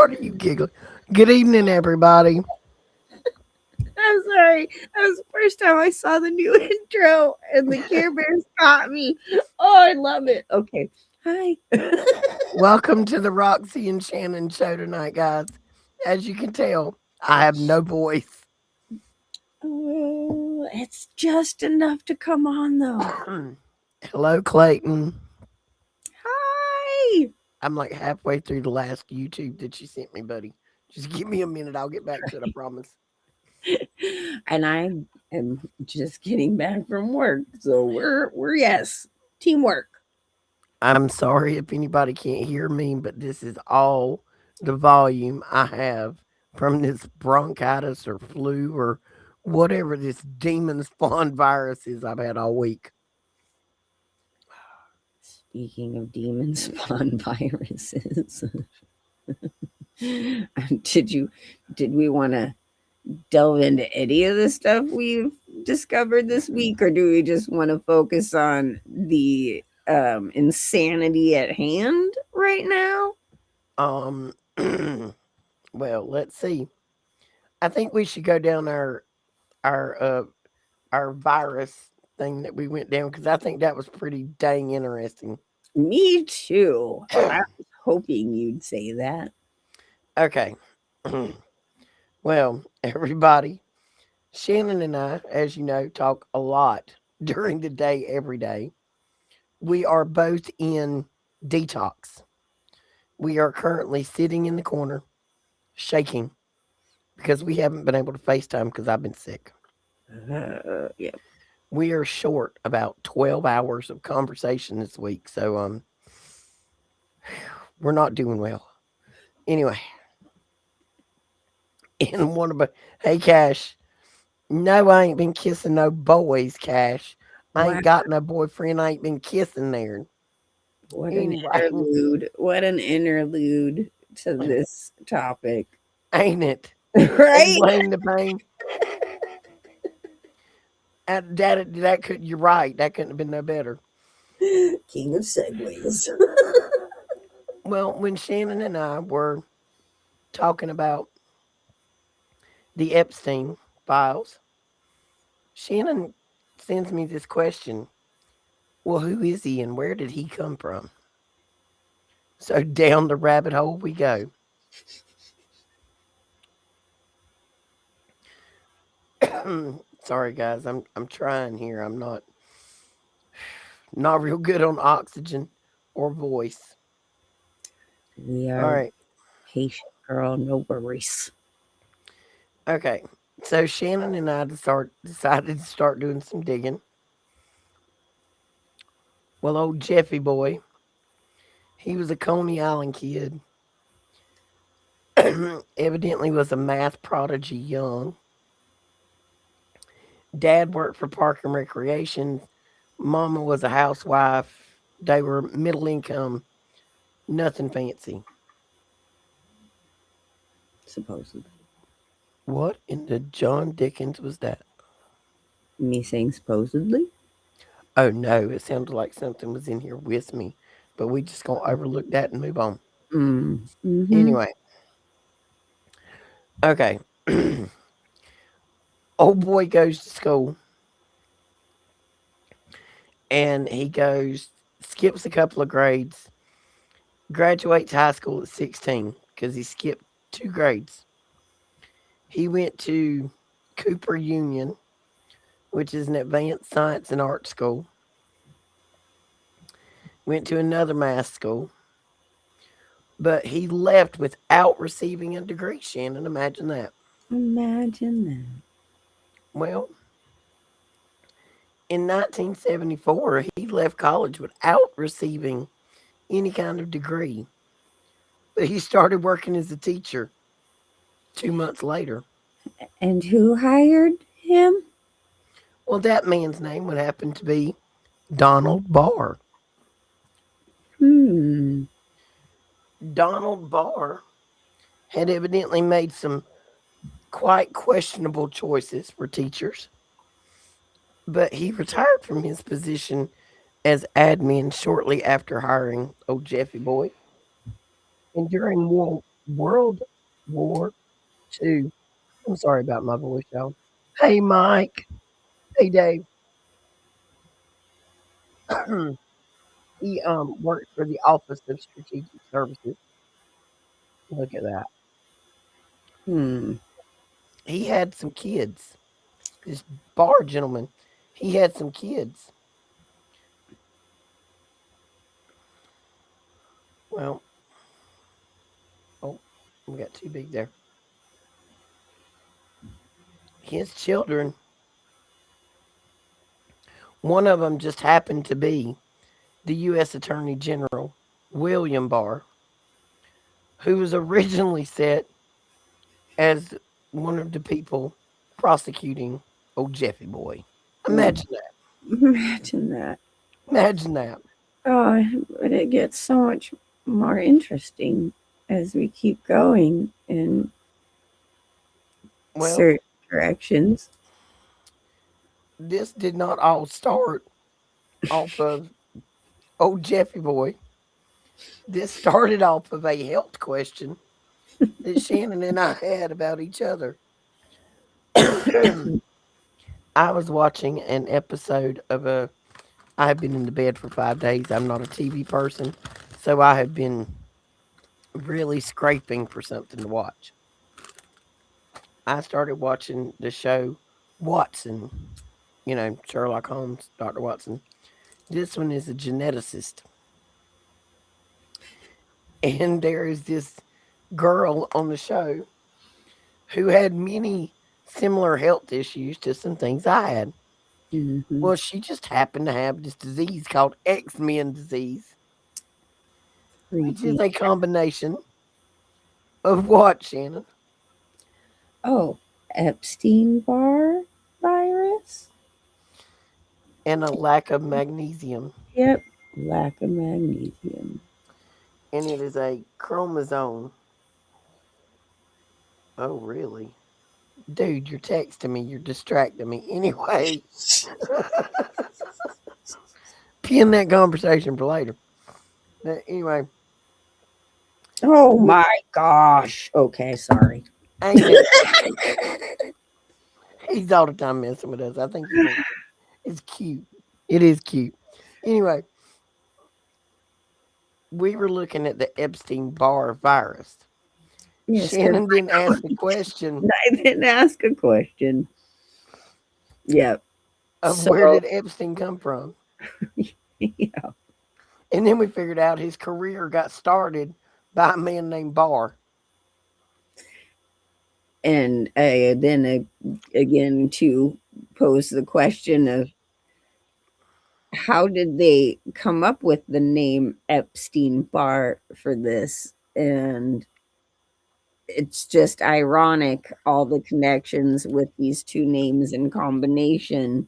What are you giggling? Good evening, everybody. I'm sorry. That was the first time I saw the new intro and the Care Bears caught me. Oh, I love it. Okay. Hi. Welcome to the Roxy and Shannon show tonight, guys. As you can tell, I have no voice. Oh, it's just enough to come on though. Hello, Clayton. Hi. I'm like halfway through the last YouTube that you sent me, buddy. Just give me a minute. I'll get back to it, I promise. And I am just getting back from work. So we're yes. Teamwork. I'm sorry if anybody can't hear me, but this is all the volume I have from this bronchitis or flu or whatever this demon spawn virus is I've had all week. Speaking of demon spawn viruses, did you did we want to delve into any of the stuff we've discovered this week, or do we just want to focus on the insanity at hand right now? Um, well, let's see. I think we should go down our our virus thing that we went down because I think that was pretty dang interesting. Me too. I was hoping you'd say that. Okay. Well, everybody, Shannon and I, as you know, talk a lot during the day, every day. We are both in detox. We are currently sitting in the corner, shaking because we haven't been able to FaceTime because I've been sick. Yeah. We are short about 12 hours of conversation this week, so we're not doing well. Anyway, in one of my hey Cash, no, I ain't been kissing no boys, Cash. I Wow. ain't got no boyfriend. I ain't been kissing there. What an Anyway, interlude. What an interlude to this topic. ain't it? Right? Explain the pain. That could you're right. That couldn't have been no better. King of segues. Well, when Shannon and I were talking about the Epstein files, Shannon sends me this question. Well, who is he and where did he come from? So down the rabbit hole we go. Sorry guys, I'm trying here. I'm not real good on oxygen or voice. We All are right. patient, girl. No worries. Okay. So Shannon and I decided to start doing some digging. Well, old Jeffy boy, he was a Coney Island kid. Evidently was a math prodigy young. Dad worked for Park and Recreation. Mama was a housewife. They were middle income, nothing fancy. Supposedly. What in the John Dickens was that? Me saying supposedly? Oh no, it sounded like something was in here with me, but we just gonna overlook that and move on. Mm. Mm-hmm. Anyway, okay. Old boy goes to school and he goes, skips a couple of grades, graduates high school at 16 because he skipped 2 grades. He went to Cooper Union, which is an advanced science and art school, went to another math school, but he left without receiving a degree, Shannon. Imagine that. Imagine that. Well, in 1974, he left college without receiving any kind of degree, but he started working as a teacher 2 months later. And who hired him? Well, that man's name would happen to be Donald Barr. Hmm. Donald Barr had evidently made some quite questionable choices for teachers, but he retired from his position as admin shortly after hiring old Jeffy Boy. And during war. World War II. I'm sorry about my voice, y'all. Hey, Mike. Hey, Dave. He works for the Office of Strategic Services. Look at that. Hmm. He had some kids. This bar gentleman, he had some kids. Well, oh, we got too big there. His children, one of them just happened to be the U.S. Attorney General, William Barr, who was originally set as one of the people prosecuting old Jeffy Boy. Oh, Imagine that. imagine that. Imagine that. Oh, but it gets so much more interesting as we keep going in Well, certain directions. this did not all start off of old Jeffy Boy. This started off of a health question that Shannon and I had about each other. I was watching an episode of a. I have been in the bed for 5 days. I'm not a TV person, so I have been really scraping for something to watch. I started watching the show Watson, Sherlock Holmes, Dr. Watson. This one is a geneticist. And there is this girl on the show who had many similar health issues to some things I had. Hmm. Well, she just happened to have this disease called X Men disease, which is Creepy. a combination of what, Shannon? Oh, Epstein Barr virus? And a lack of magnesium. Yep. Lack of magnesium. And it is a chromosome. Oh, really? Dude, you're texting me. You're distracting me. Anyway, pin that conversation for later. But anyway, Oh we, my gosh. Okay, sorry. ain't it? He's all the time messing with us. I think he wants it. It's cute. It is cute. Anyway, we were looking at the Epstein Barr virus. Yes, because Shannon didn't ask the question I didn't ask a question. Yep. of So, where did Epstein come from. yeah. And then we figured out his career got started by a man named Barr. And then again, to pose the question of how did they come up with the name Epstein Barr for this? And it's just ironic, all the connections with these two names in combination.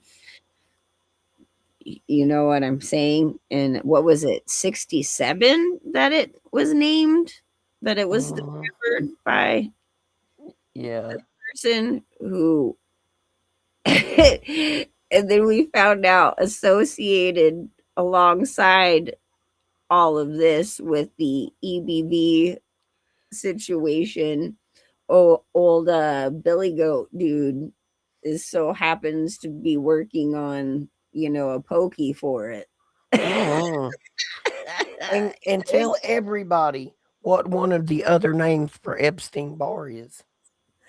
You know what I'm saying? And what was it, 67 that it was named? That it was Mhm. discovered by Yeah. the person who, and then we found out associated alongside all of this with the EBV situation. Oh, old Billy Goat dude is so happens to be working on, a pokey for it. Mhm. And tell everybody what one of the other names for Epstein Barr is.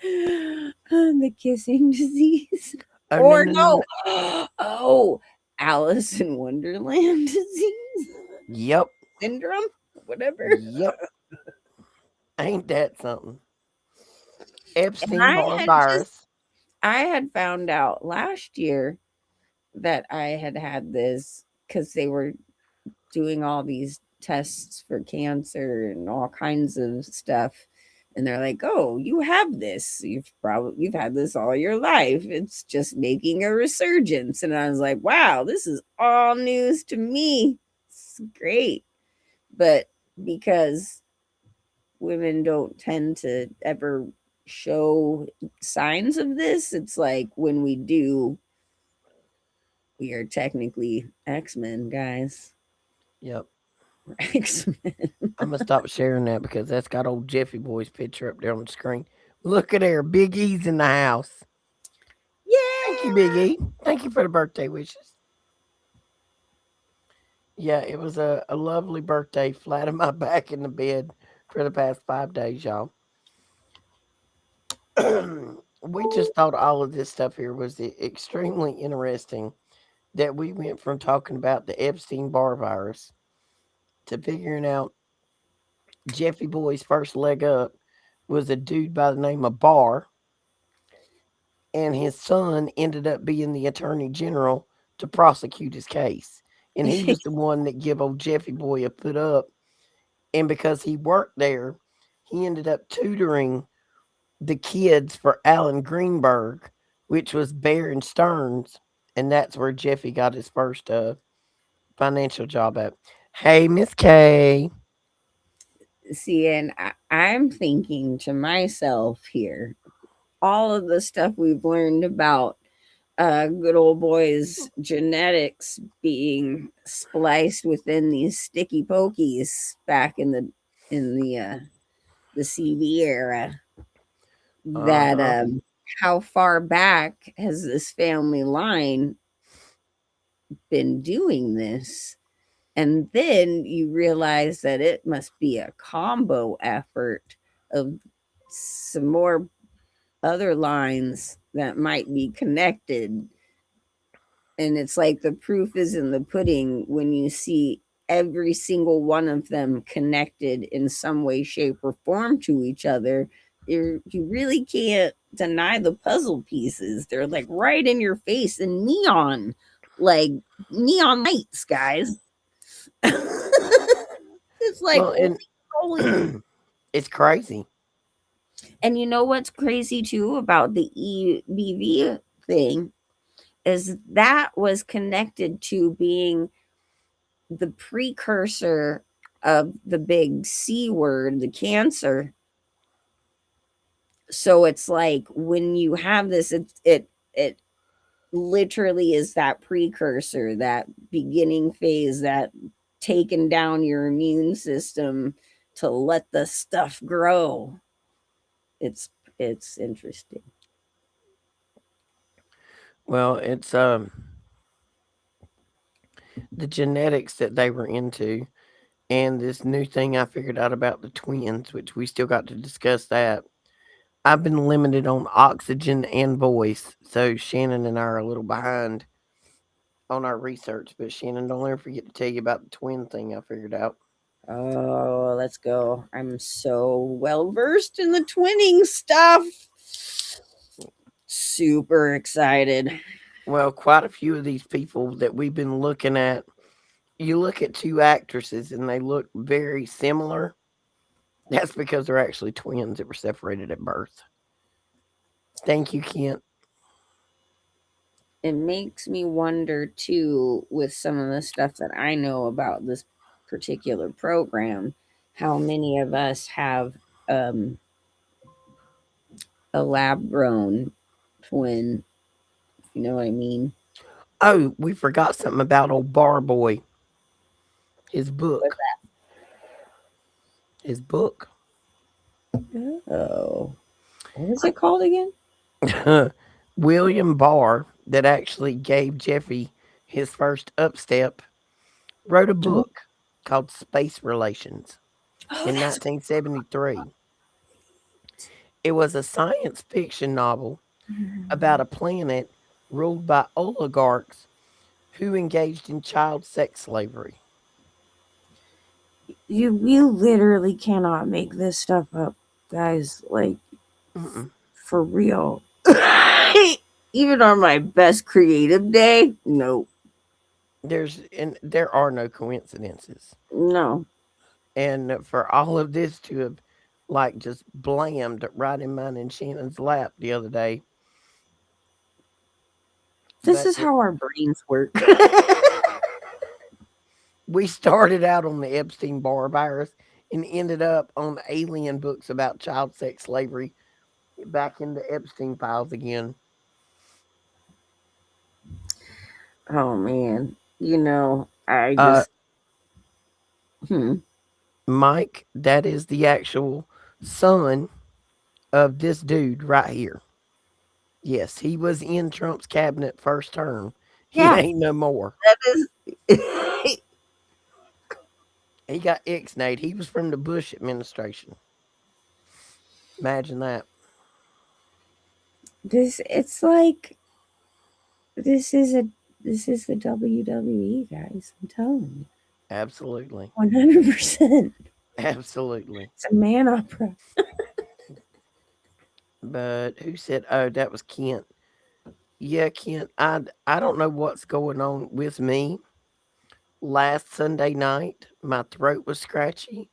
The kissing disease. Oh no Or no no no. no. Oh, Alice in Wonderland disease Yep. syndrome, whatever. Yep. Ain't that something? And Epstein Barr virus. I had found out last year that I had had this because they were doing all these tests for cancer and all kinds of stuff. And they're like, "Oh, you have this. You've had this all your life. It's just making a resurgence." And I was like, "Wow, this is all news to me. It's great." But because women don't tend to ever show signs of this, it's like when we do, we are technically X-Men, guys. Yep. X-Men. I'm gonna stop sharing that because that's got old Jeffy Boy's picture up there on the screen. Look at there, Big E's in the house. Thank you, Big Yeah. E. Thank you for the birthday wishes. Yeah, it was a lovely birthday, flat on my back in the bed for the past 5 days, y'all. We just thought all of this stuff here was extremely interesting that we went from talking about the Epstein Barr virus to figuring out Jeffy Boy's first leg up was a dude by the name of Barr, and his son ended up being the attorney general to prosecute his case. And he was the one that give old Jeffy Boy a put up. And because he worked there, he ended up tutoring the kids for Alan Greenberg, which was Bear and Stearns. And that's where Jeffy got his first financial job at. Hey, Miss K. See, and I'm thinking to myself here, all of the stuff we've learned about good old boys genetics being spliced within these sticky pokies back in the CV era. Uh That huh. how far back has this family line been doing this? And then you realize that it must be a combo effort of some more other lines that might be connected. And it's like the proof is in the pudding when you see every single one of them connected in some way, shape, or form to each other. You really can't deny the puzzle pieces. They're like right in your face in neon, like neon lights, guys. It's like Well, holy moly. and it's crazy. And you know what's crazy too about the EBV thing is that was connected to being the precursor of the big C word, the cancer. So it's like when you have this, it literally is that precursor, that beginning phase, that taking down your immune system to let the stuff grow. It's it's interesting. Well, it's the genetics that they were into, and this new thing I figured out about the twins, which we still got to discuss that. I've been limited on oxygen and voice, so Shannon and I are a little behind on our research. But Shannon, don't ever forget to tell you about the twin thing I figured out. Oh, let's go. I'm so well versed in the twinning stuff. Super excited. Well, quite a few of these people that we've been looking at, you look at two actresses and they look very similar. That's because they're actually twins that were separated at birth. Thank you, Kent. It makes me wonder too, with some of the stuff that I know about this particular program, how many of us have um, a lab grown twin, if you know what I mean. Oh, we forgot something about old Bar Boy. His What's book. His book. that? Oh, what is it called again? William Barr, that actually gave Jeffy his first upstep, wrote a Oh, book called Space Relations oh, in that's 1973. It was a science fiction novel about a planet ruled by oligarchs who engaged in child sex slavery. you literally cannot make this stuff up, guys. Like Mm-mm. for real. Even on my best creative day, no, There are no coincidences. no. And for all of this to have like just blammed right in mine and Shannon's lap the other day, This but is how our brains work. we started out on the Epstein Barr virus and ended up on alien books about child sex slavery back in the Epstein files again. Oh man, I Uh, just Hmm. Mike, that is the actual son of this dude right here. Yes, he was in Trump's cabinet first term. He Yeah, ain't no more. that is. He got ixnayed. He was from the Bush administration. Imagine that. This it's like this is a this is the WWE, guys. I'm telling you, Absolutely. 100%. Absolutely. It's a man opera. But who said, oh, that was Kent. Yeah, Kent, I don't know what's going on with me. Last Sunday night, my throat was scratchy.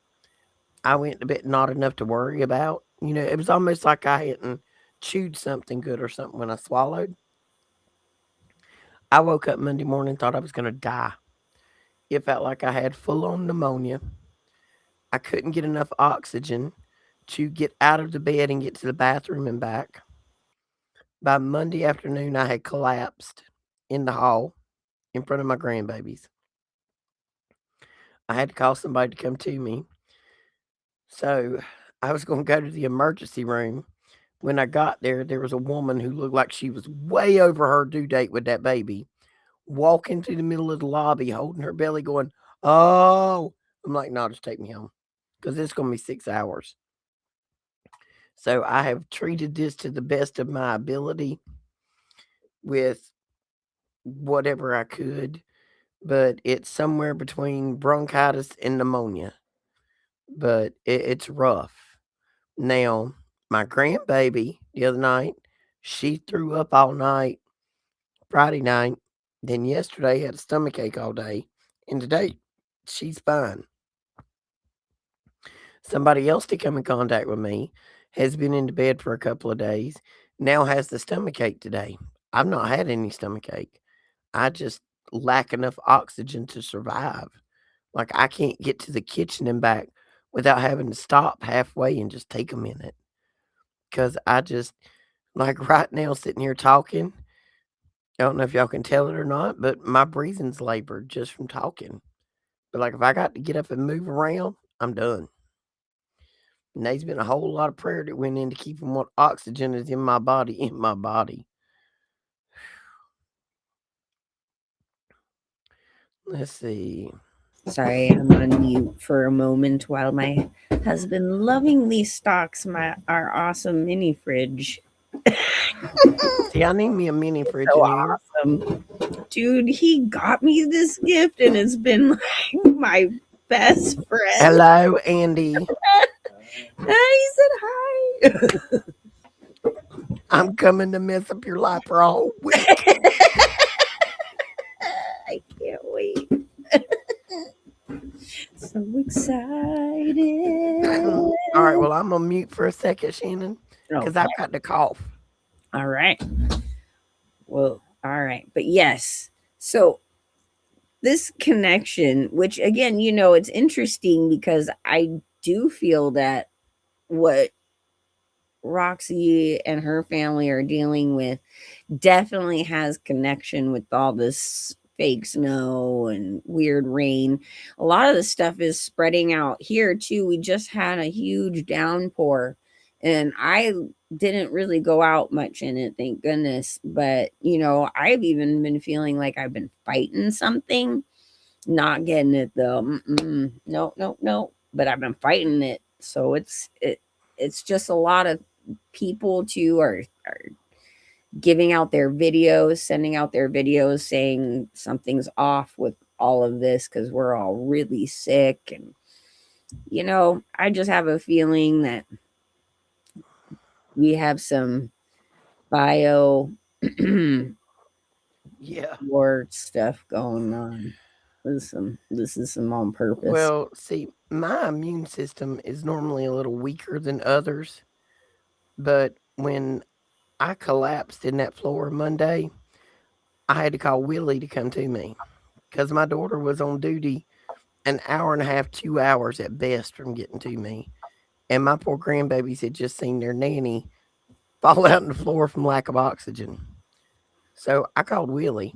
I went to bed not enough to worry about. It was almost like I hadn't chewed something good or something when I swallowed. I woke up Monday morning, thought I was going to die. It felt like I had full on pneumonia. I couldn't get enough oxygen to get out of the bed and get to the bathroom and back. By Monday afternoon, I had collapsed in the hall in front of my grandbabies. I had to call somebody to come to me. So I was going to go to the emergency room. When I got there, there was a woman who looked like she was way over her due date with that baby, walking through the middle of the lobby, holding her belly, going, "Oh." I'm like, "No, just take me home because it's going to be 6 hours." So I have treated this to the best of my ability with whatever I could, but it's somewhere between bronchitis and pneumonia. But it's rough. Now, my grandbaby the other night, she threw up all night Friday night. Then yesterday had a stomach ache all day. And today she's fine. Somebody else to come in contact with me has been into bed for a couple of days, now has the stomach ache today. I've not had any stomach ache. I just lack enough oxygen to survive. Like I can't get to the kitchen and back without having to stop halfway and just take a minute. Cause I just like right now sitting here talking. I don't know if y'all can tell it or not, but my breathing's labored just from talking. But like if I got to get up and move around, I'm done. And there's been a whole lot of prayer that went into keeping what oxygen is in my body in my body. Let's see. Sorry, I'm on mute for a moment while my husband lovingly stocks my our awesome mini fridge. See, I need me a mini fridge So in here. awesome. Dude, he got me this gift and it's been like my best friend. Hello, Andy. He said hi. I'm coming to mess up your life for a whole week. I can't wait. So excited. All right, well, I'm on mute for a second, Shannon, because Okay. I've got to cough. All right. Well, all right. But yes. So this connection, which again, it's interesting because I do feel that what Roxy and her family are dealing with definitely has connection with all this fake snow and weird rain. A lot of the stuff is spreading out here too. We just had a huge downpour and I didn't really go out much in it, thank goodness. But, I've even been feeling like I've been fighting something, not getting it though. No, no, no. But I've been fighting it. So it's just a lot of people too are giving out their videos, sending out their videos saying something's off with all of this because we're all really sick. And, I just have a feeling that we have some bio Yeah. war stuff going on. This is some on purpose. Well, see, my immune system is normally a little weaker than others, but when I collapsed in that floor Monday, I had to call Willie to come to me because my daughter was on duty an hour and a half, 2 hours at best from getting to me. And my poor grandbabies had just seen their nanny fall out on the floor from lack of oxygen. So I called Willie.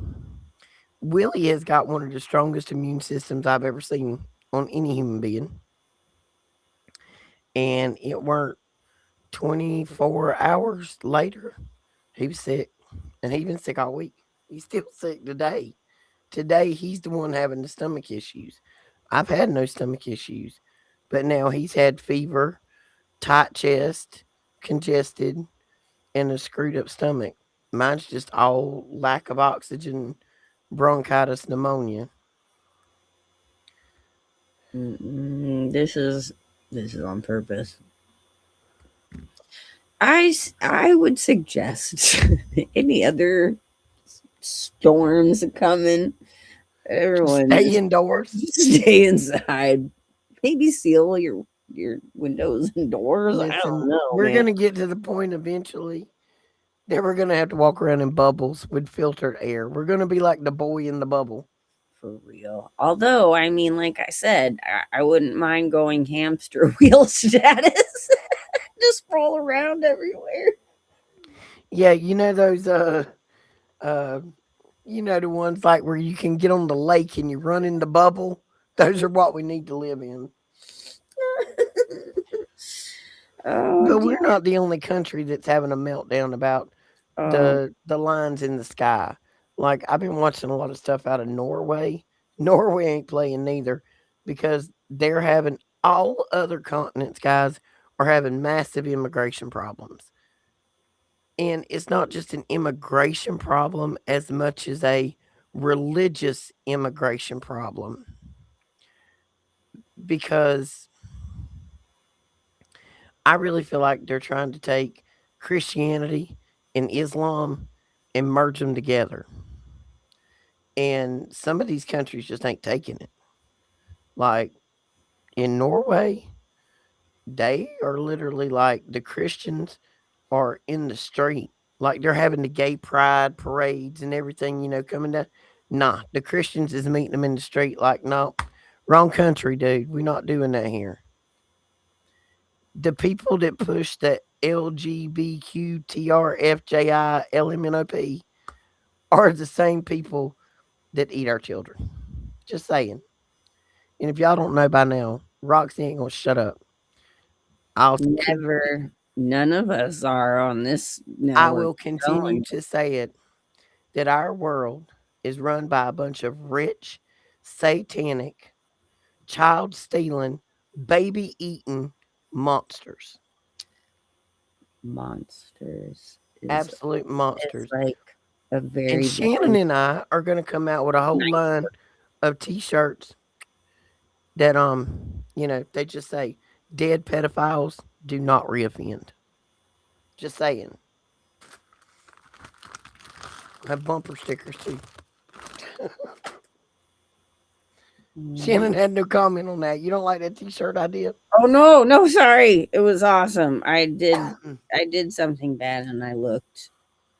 Willie has got one of the strongest immune systems I've ever seen on any human being, and it weren't 24 hours later, he was sick, and he been sick all week. He's still sick today. Today, he's the one having the stomach issues. I've had no stomach issues, but now he's had fever, tight chest, congested, and a screwed up stomach. Mine's just all lack of oxygen, bronchitis, pneumonia. This is on purpose. I would suggest any other storms coming. Everyone Stay just indoors. stay inside. Maybe seal your windows and doors. I don't Listen, know, we're man. going to get to the point eventually that we're going to have to walk around in bubbles with filtered air. We're going to be like the boy in the bubble. For real. Although, I mean, like I said, I wouldn't mind going hamster wheel status. Just roll around everywhere. Yeah, you know those uh the ones like where you can get on the lake and you run in the bubble. Those are what we need to live in. Oh, But dear. we're not the only country that's having a meltdown about Um, the lines in the sky. Like I've been watching a lot of stuff out of Norway. Norway ain't playing neither because they're having all other continents, guys, are having massive immigration problems. And it's not just an immigration problem as much as a religious immigration problem because I really feel like they're trying to take Christianity and Islam and merge them together. And some of these countries just ain't taking it. Like in Norway, they are literally like the Christians are in the street. Like they're having the gay pride parades and everything, coming down. Nah, the Christians is meeting them in the street like, no, wrong country, dude. We're not doing that here. The people that push the LGBTQTRFJILMNOP are the same people that eat our children. Just saying. And if y'all don't know by now, Roxy ain't gonna shut up. I'll con- never. None of us are on this I network will continue telling to say it that our world is run by a bunch of rich, satanic, child stealing, baby eating monsters. monsters Absolute is monsters. like a And very, Shannon very and I are gonna come out with a whole nice. line of t-shirts that they just say dead pedophiles do not reoffend. Just saying. Have bumper stickers too. Mm. Shannon had no comment on that. You don't like that t-shirt idea? Oh no, no, sorry. It was awesome. I did something bad and I looked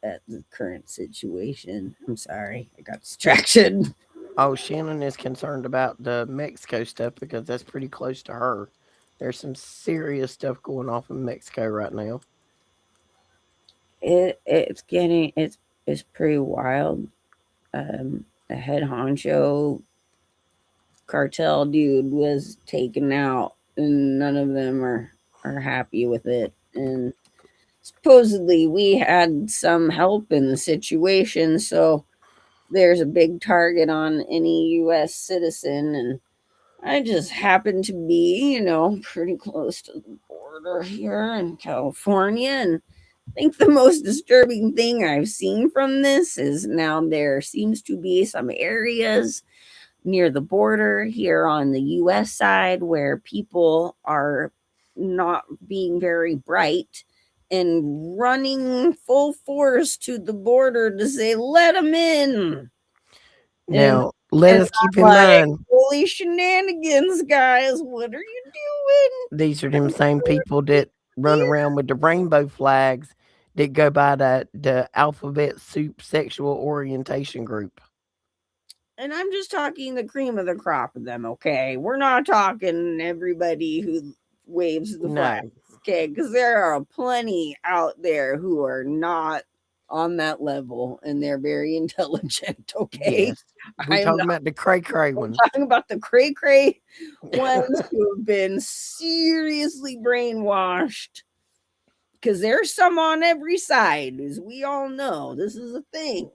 at the current situation. I'm sorry. I got distracted. Oh, Shannon is concerned about the Mexico stuff because that's pretty close to her. There's some serious stuff going off in Mexico right now. It's pretty wild. A head honcho cartel dude was taken out and none of them are happy with it. And supposedly we had some help in the situation, so there's a big target on any US citizen, and I just happen to be, pretty close to the border here in California. And I think the most disturbing thing I've seen from this is now there seems to be some areas near the border here on the US side where people are not being very bright and running full force to the border to say, let them in. And Now, let and us keep I'm in like, mind holy shenanigans, guys, what are you doing? these are them same people that run around with the rainbow flags that go by the alphabet soup sexual orientation group. And I'm just talking the cream of the crop of them, okay? We're not talking everybody who waves the flag, No. okay? Because there are plenty out there who are not on that level and they're very intelligent, okay? Yes. We I'm talking about the cray cray ones. talking about the cray cray ones who have been seriously brainwashed. Because there's some on every side, as we all know. This is a thing.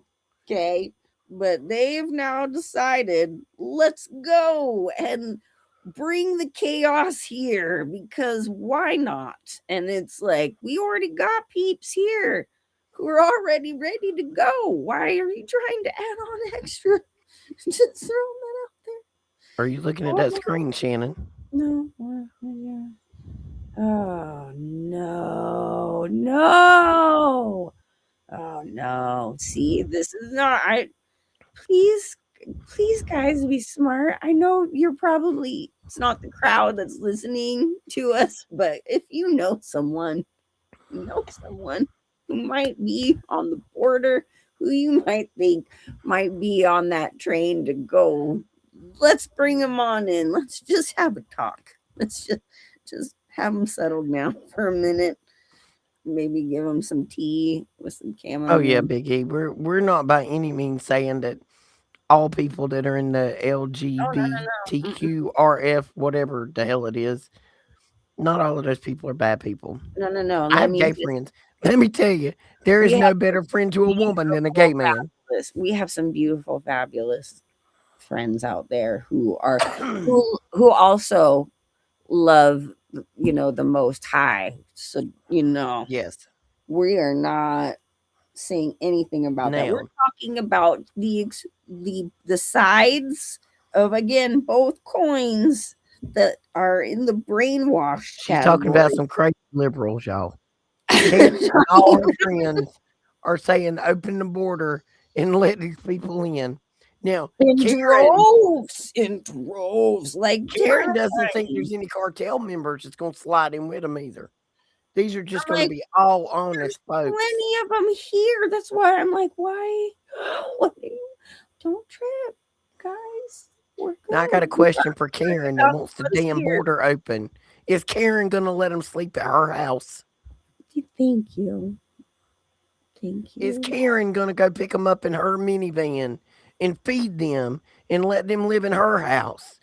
Okay. But they've now decided, let's go and bring the chaos here because why not? And it's like, we already got peeps here who are already ready to go. Why are you trying to add on extra? Just throw that out there. Are you looking at that Oh, screen, Shannon? no. Yeah. Oh, no. No. Oh, no. See, this is not. Please, please, guys, be smart. I know you're probably, it's not the crowd that's listening to us, but if you know someone who might be on the border, who you might think might be on that train to go, let's bring them on in. Let's just have a talk. Let's just have them settled down for a minute. Maybe give them some tea with some Oh yeah, chamomile. Big E. We're not by any means saying that all people that are in the Oh, no, no, no. Mm-mm. LGBTQRF, whatever the hell it is, not all of those people are bad people. No, no, no. I Let have me gay just, friends. Let me tell you, there we is have no better friend to a woman than a beautiful, gay man. fabulous, we have some beautiful, fabulous friends out there who are, who also love, the most high. So, Yes. we are not saying anything about that. We're Now, talking about the sides of, again, both coins that are in the brainwash she's talking about category. some crazy liberals, y'all. Karen I'm and all her talking friends are saying open the border and let these people in. Now, in Karen droves, in droves, like Karen doesn't think terrifying. there's any cartel members that's gonna slide in with them either. These are just I'm gonna like, be all there's honest folks. plenty of them here. That's why I'm like, why? What don't trip, guys. We're Now I got good. a We question for Karen that got wants the us damn here. border open. Is Karen gonna let them sleep at her house? Thank you. Thank Is you. Karen gonna go pick them up in her minivan and feed them and let them live in her house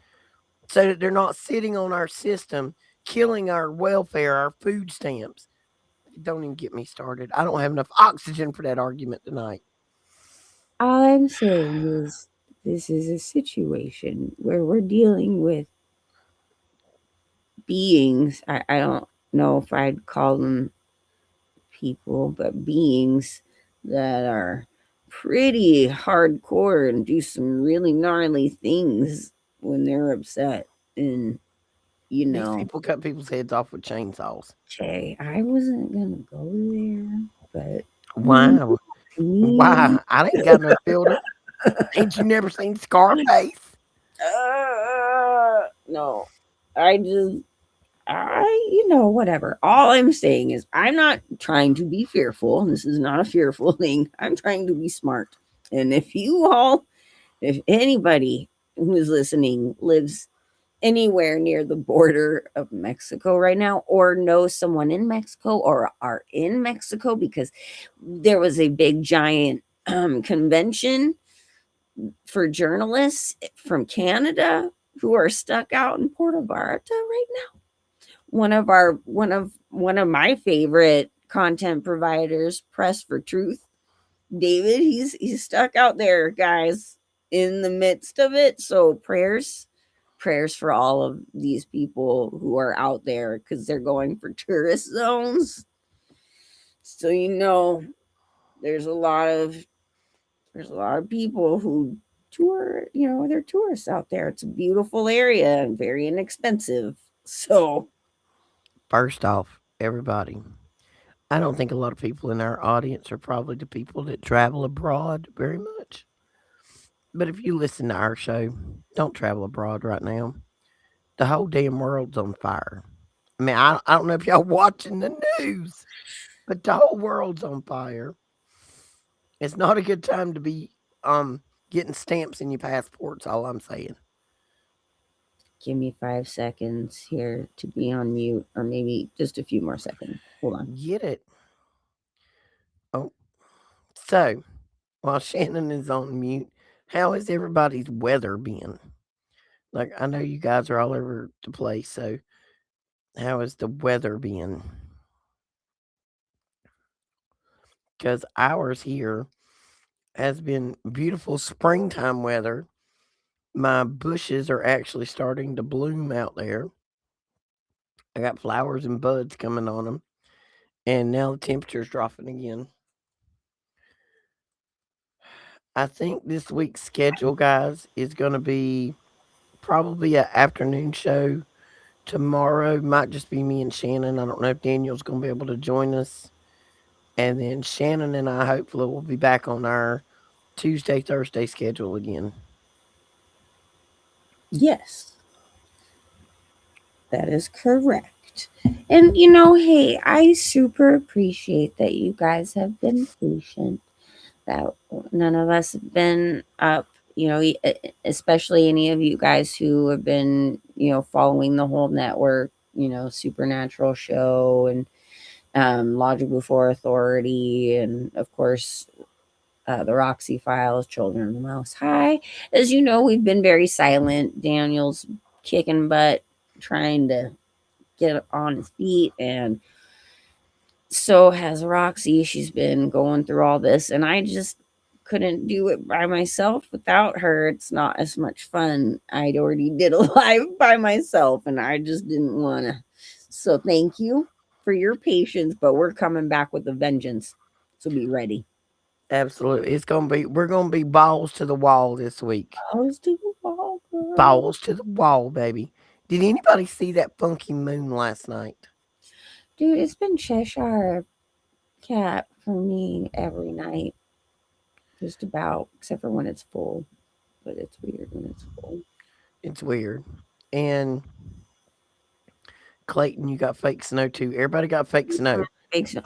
so that they're not sitting on our system, killing our welfare, our food stamps? Don't even get me started. I don't have enough oxygen for that argument tonight. All I'm saying is this is a situation where we're dealing with beings. I don't know if I'd call them people, but beings that are pretty hardcore and do some really gnarly things when they're upset. And, you These know, people cut people's heads off with chainsaws. okay, I wasn't gonna go there, but you Wow. mean, Why? I ain't got no filter. Ain't you never seen Scarface? no, I just, whatever. All I'm saying is, I'm not trying to be fearful. This is not a fearful thing. I'm trying to be smart. And if anybody who is listening lives anywhere near the border of Mexico right now, or know someone in Mexico, or are in Mexico, because there was a big giant convention for journalists from Canada who are stuck out in Puerto Vallarta right now. One of my favorite content providers, Press for Truth, David, he's stuck out there, guys, in the midst of it. So prayers for all of these people who are out there because they're going for tourist zones. So, there's a lot of there's a lot of people who tour, they're tourists out there. It's a beautiful area and very inexpensive. So, First off, everybody, I don't think a lot of people in our audience are probably the people that travel abroad very much. But if you listen to our show, don't travel abroad right now. The whole damn world's on fire. I mean, I don't know if y'all watching the news, but the whole world's on fire. It's not a good time to be getting stamps in your passports. All I'm saying. give me 5 seconds here to be on mute, or maybe just a few more seconds. Hold on. Get it? Oh, so while Shannon is on mute, How has everybody's weather been? Like, I know you guys are all over the place, so how has the weather been? Because ours here has been beautiful springtime weather. My bushes are actually starting to bloom out there. I got flowers and buds coming on them, and now the temperature's dropping again. I think this week's schedule, guys, is going to be probably an afternoon show. Tomorrow might just be me and Shannon. I don't know if Daniel's going to be able to join us. And then Shannon and I hopefully will be back on our Tuesday, Thursday schedule again. Yes, that is correct. And hey, I super appreciate that you guys have been patient, that none of us have been up, especially any of you guys who have been, following the whole network, Supernatural show and Logic Before Authority, and of course, the Roxy Files, Children of the Mouse High. As you know, we've been very silent. Daniel's kicking butt, trying to get on his feet, and so has Roxy. She's been going through all this, and I just couldn't do it by myself without her. It's not as much fun. I'd already did a live by myself, and I just didn't want to. So thank you for your patience, but we're coming back with a vengeance. So be ready. Absolutely. We're going to be balls to the wall this week. Balls to the wall, girl. Balls to the wall, baby. Did anybody see that funky moon last night? Dude, it's been Cheshire Cat for me every night, just about, except for when it's full. But it's weird when it's full. It's weird. And Clayton, you got fake snow too. Everybody got fake snow. Makes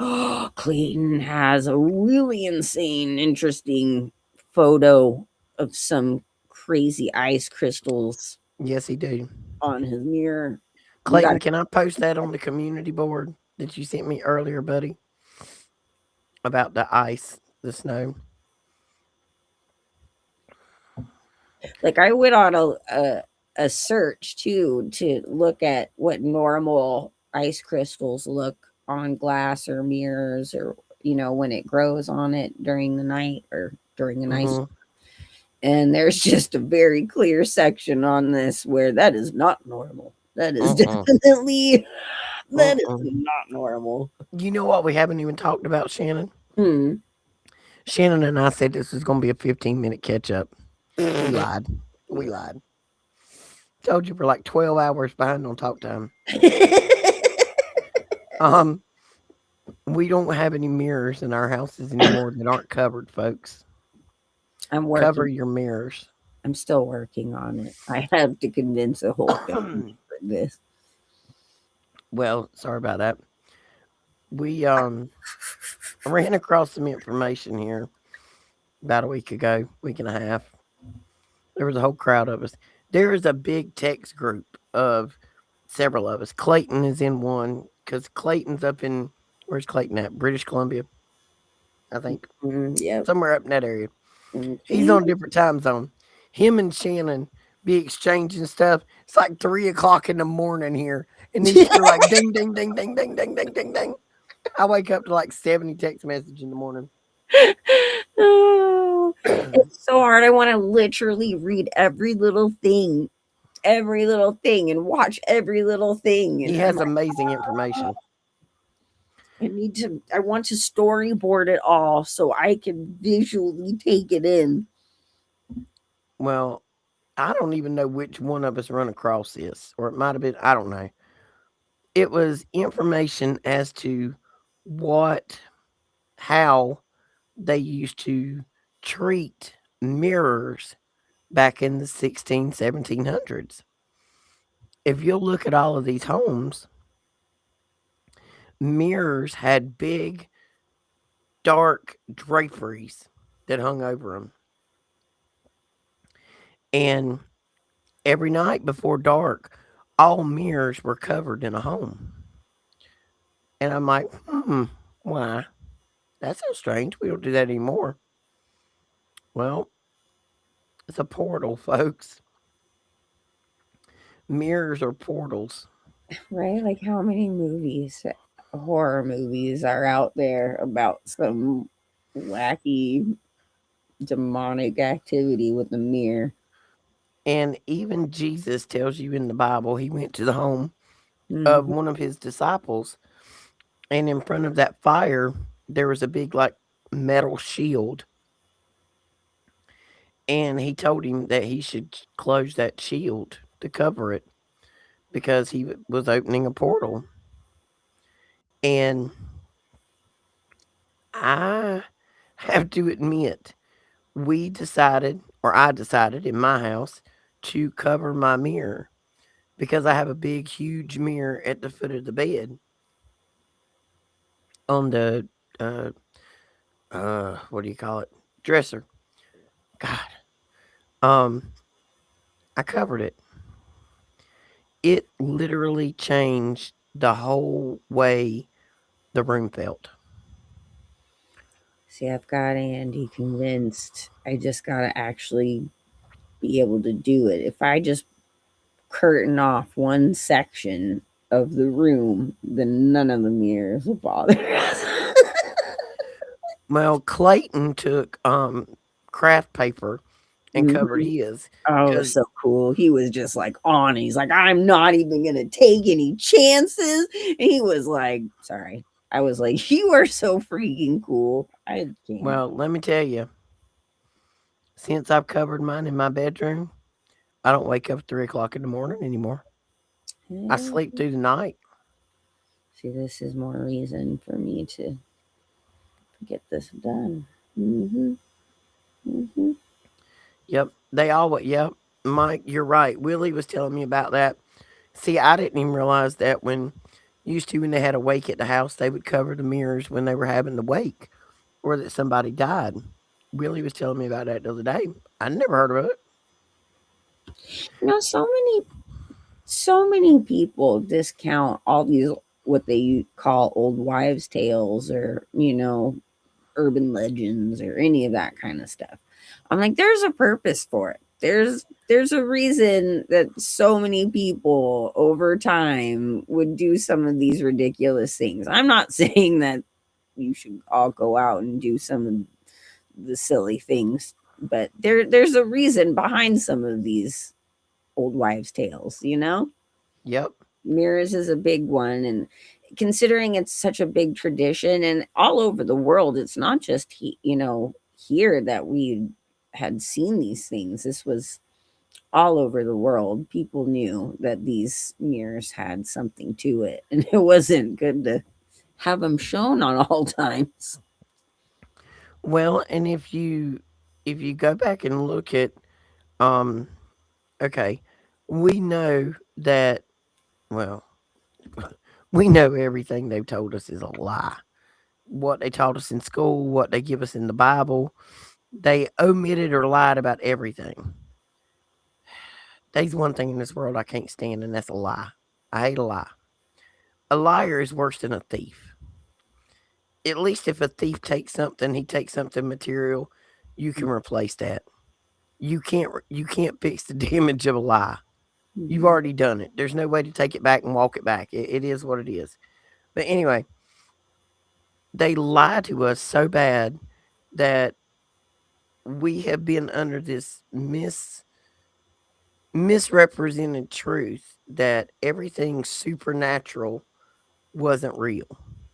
Clayton has a really insane, interesting photo of some crazy ice crystals Yes, he do. on his mirror. You got Clayton, can I post that on the community board that you sent me earlier, buddy? About the ice, the snow. like I went on a search too to look at what normal ice crystals look on glass or mirrors, or when it grows on it during the night or during an ice. Mm-hmm. And there's just a very clear section on this where that is not normal. That is Mm-mm. definitely that is Mm-mm. not normal. You know what we haven't even talked about, Shannon? Hmm. Shannon and I said this was going to be a 15-minute catch up. We lied. We lied. Told you we're like 12 hours behind on talk time. Um, we don't have any mirrors in our houses anymore that aren't covered, folks. I'm Cover working. your mirrors. I'm still working on it. I have to convince a whole family for this. Well, sorry about that. We ran across some information here about a week ago, week and a half. There was a whole crowd of us. There is a big text group of several of us. Clayton is in one because Clayton's up in, where's Clayton at? British Columbia, I think, Yep. somewhere up in that area. He's Okay. on a different time zone. Him and Shannon be exchanging stuff. It's like 3 o'clock in the morning here, and these two are like ding, ding, ding, ding, ding, ding, ding, ding, ding. I wake up to like 70 text messages in the morning. Oh, it's so hard. I want to literally read every little thing, and watch every little thing. He And I'm has like, amazing information. I want to storyboard it all so I can visually take it in. Well, I don't even know which one of us run across this, or it might have been, I don't know. It was information as to what, how they used to treat mirrors back in the 1700s. If you'll look at all of these homes, mirrors had big, dark draperies that hung over them. And every night before dark, all mirrors were covered in a home. And I'm like, why? That sounds strange. We don't do that anymore. Well, It's a portal, folks. Mirrors are portals. Right? Like how many movies, horror movies are out there about some wacky demonic activity with a mirror? And even Jesus tells you in the Bible, he went to the home of Hmm. one of his disciples, and in front of that fire, there was a big, like, metal shield. And he told him that he should close that shield to cover it because he was opening a portal. And I have to admit, I decided in my house to cover my mirror because I have a big, huge mirror at the foot of the bed on the, uh, what do you call it? Dresser. God. Um, I covered it. It literally changed the whole way the room felt. See, I've got Andy convinced. I just got to actually be able to do it. If I just curtain off one section of the room, then none of the mirrors will bother us. Well, Clayton took craft paper and covered Mhm. his Oh, it was because so cool. He was just like on. He's like, I'm not even gonna take any chances. And he was like, sorry. I was like, you are so freaking cool. I can't. well, let me tell you, since I've covered mine in my bedroom, I don't wake up at 3 o'clock in the morning anymore. I Eh, sleep through the night. see, this is more reason for me to get this done. Hmm. Hmm. Yep, they always. Yep, Mike, you're right. Willie was telling me about that. See, I didn't even realize that when they had a wake at the house, they would cover the mirrors when they were having the wake or that somebody died. Willie was telling me about that the other day. I never heard of it. You know, so many people discount all these what they call old wives' tales or urban legends or any of that kind of stuff. I'm like, there's a purpose for it. There's a reason that so many people over time would do some of these ridiculous things. I'm not saying that you should all go out and do some of the silly things, but there's a reason behind some of these old wives' tales, you know? Yep. Mirrors is a big one, and considering it's such a big tradition and all over the world, it's not just here that we had seen these things. This was all over the world. People knew that these mirrors had something to it, and it wasn't good to have them shown on all times. Well, and if you go back and look at um okay, we know that well, we know everything they've told us is a lie. What they taught us in school, what they give us in the Bible, they omitted or lied about everything. There's one thing in this world I can't stand, and that's a lie. I hate a lie. A liar is worse than a thief. At least if a thief takes something, he takes something material, you can replace that. You can't fix the damage of a lie. You've Mhm. already done it. There's no way to take it back and walk it back. It is what it is. But anyway, they lie to us so bad that we have been under this misrepresented truth that everything supernatural wasn't real.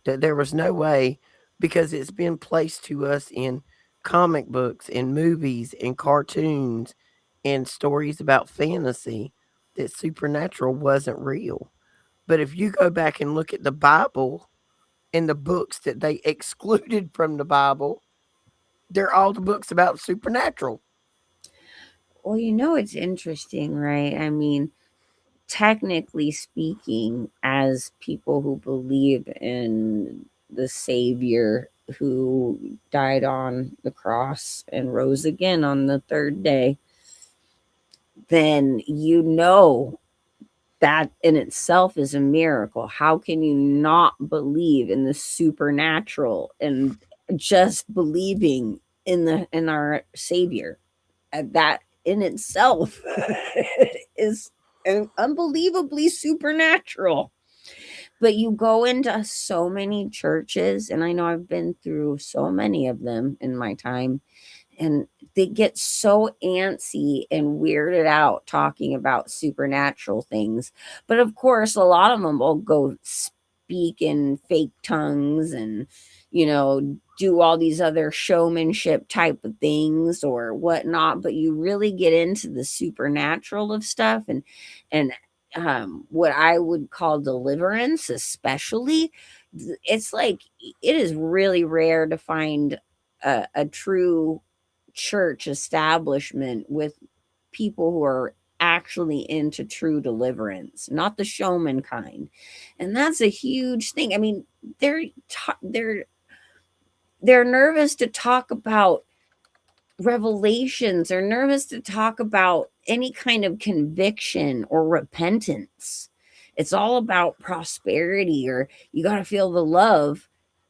That there was no way because it's been placed to us in comic books, in movies, in cartoons, and stories about fantasy that supernatural wasn't real. But if you go back and look at the Bible and the books that they excluded from the Bible, they're all the books about supernatural. Well, it's interesting, right? I mean, technically speaking, as people who believe in the Savior who died on the cross and rose again on the third day, then that in itself is a miracle. How can you not believe in the supernatural and just believing in our Savior? That in itself is unbelievably supernatural. But you go into so many churches, and I know I've been through so many of them in my time, and they get so antsy and weirded out talking about supernatural things. But of course, a lot of them will go speak in fake tongues and, do all these other showmanship type of things or whatnot. But you really get into the supernatural of stuff, and what I would call deliverance, especially. It's like it is really rare to find a true church establishment with people who are actually into true deliverance, not the showman kind. And that's a huge thing. I mean, they're ta- they're they're nervous to talk about revelations. They're nervous to talk about any kind of conviction or repentance. It's all about prosperity, or you got to feel the love,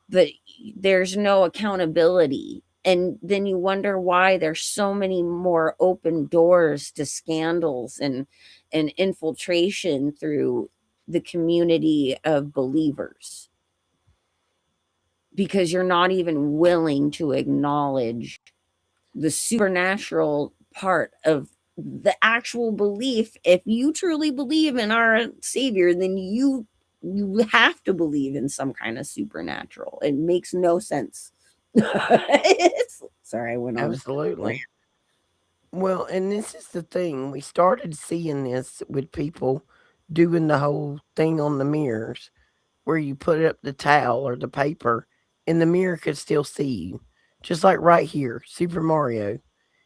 but there's no accountability. And then you wonder why there's so many more open doors to scandals and infiltration through the community of believers, because you're not even willing to acknowledge the supernatural part of the actual belief. If you truly believe in our savior, then you have to believe in some kind of supernatural. It makes no sense. Sorry, I went on a rant. Absolutely. Well, and this is the thing. We started seeing this with people doing the whole thing on the mirrors where you put up the towel or the paper and the mirror could still see you. Just like right here, Super Mario.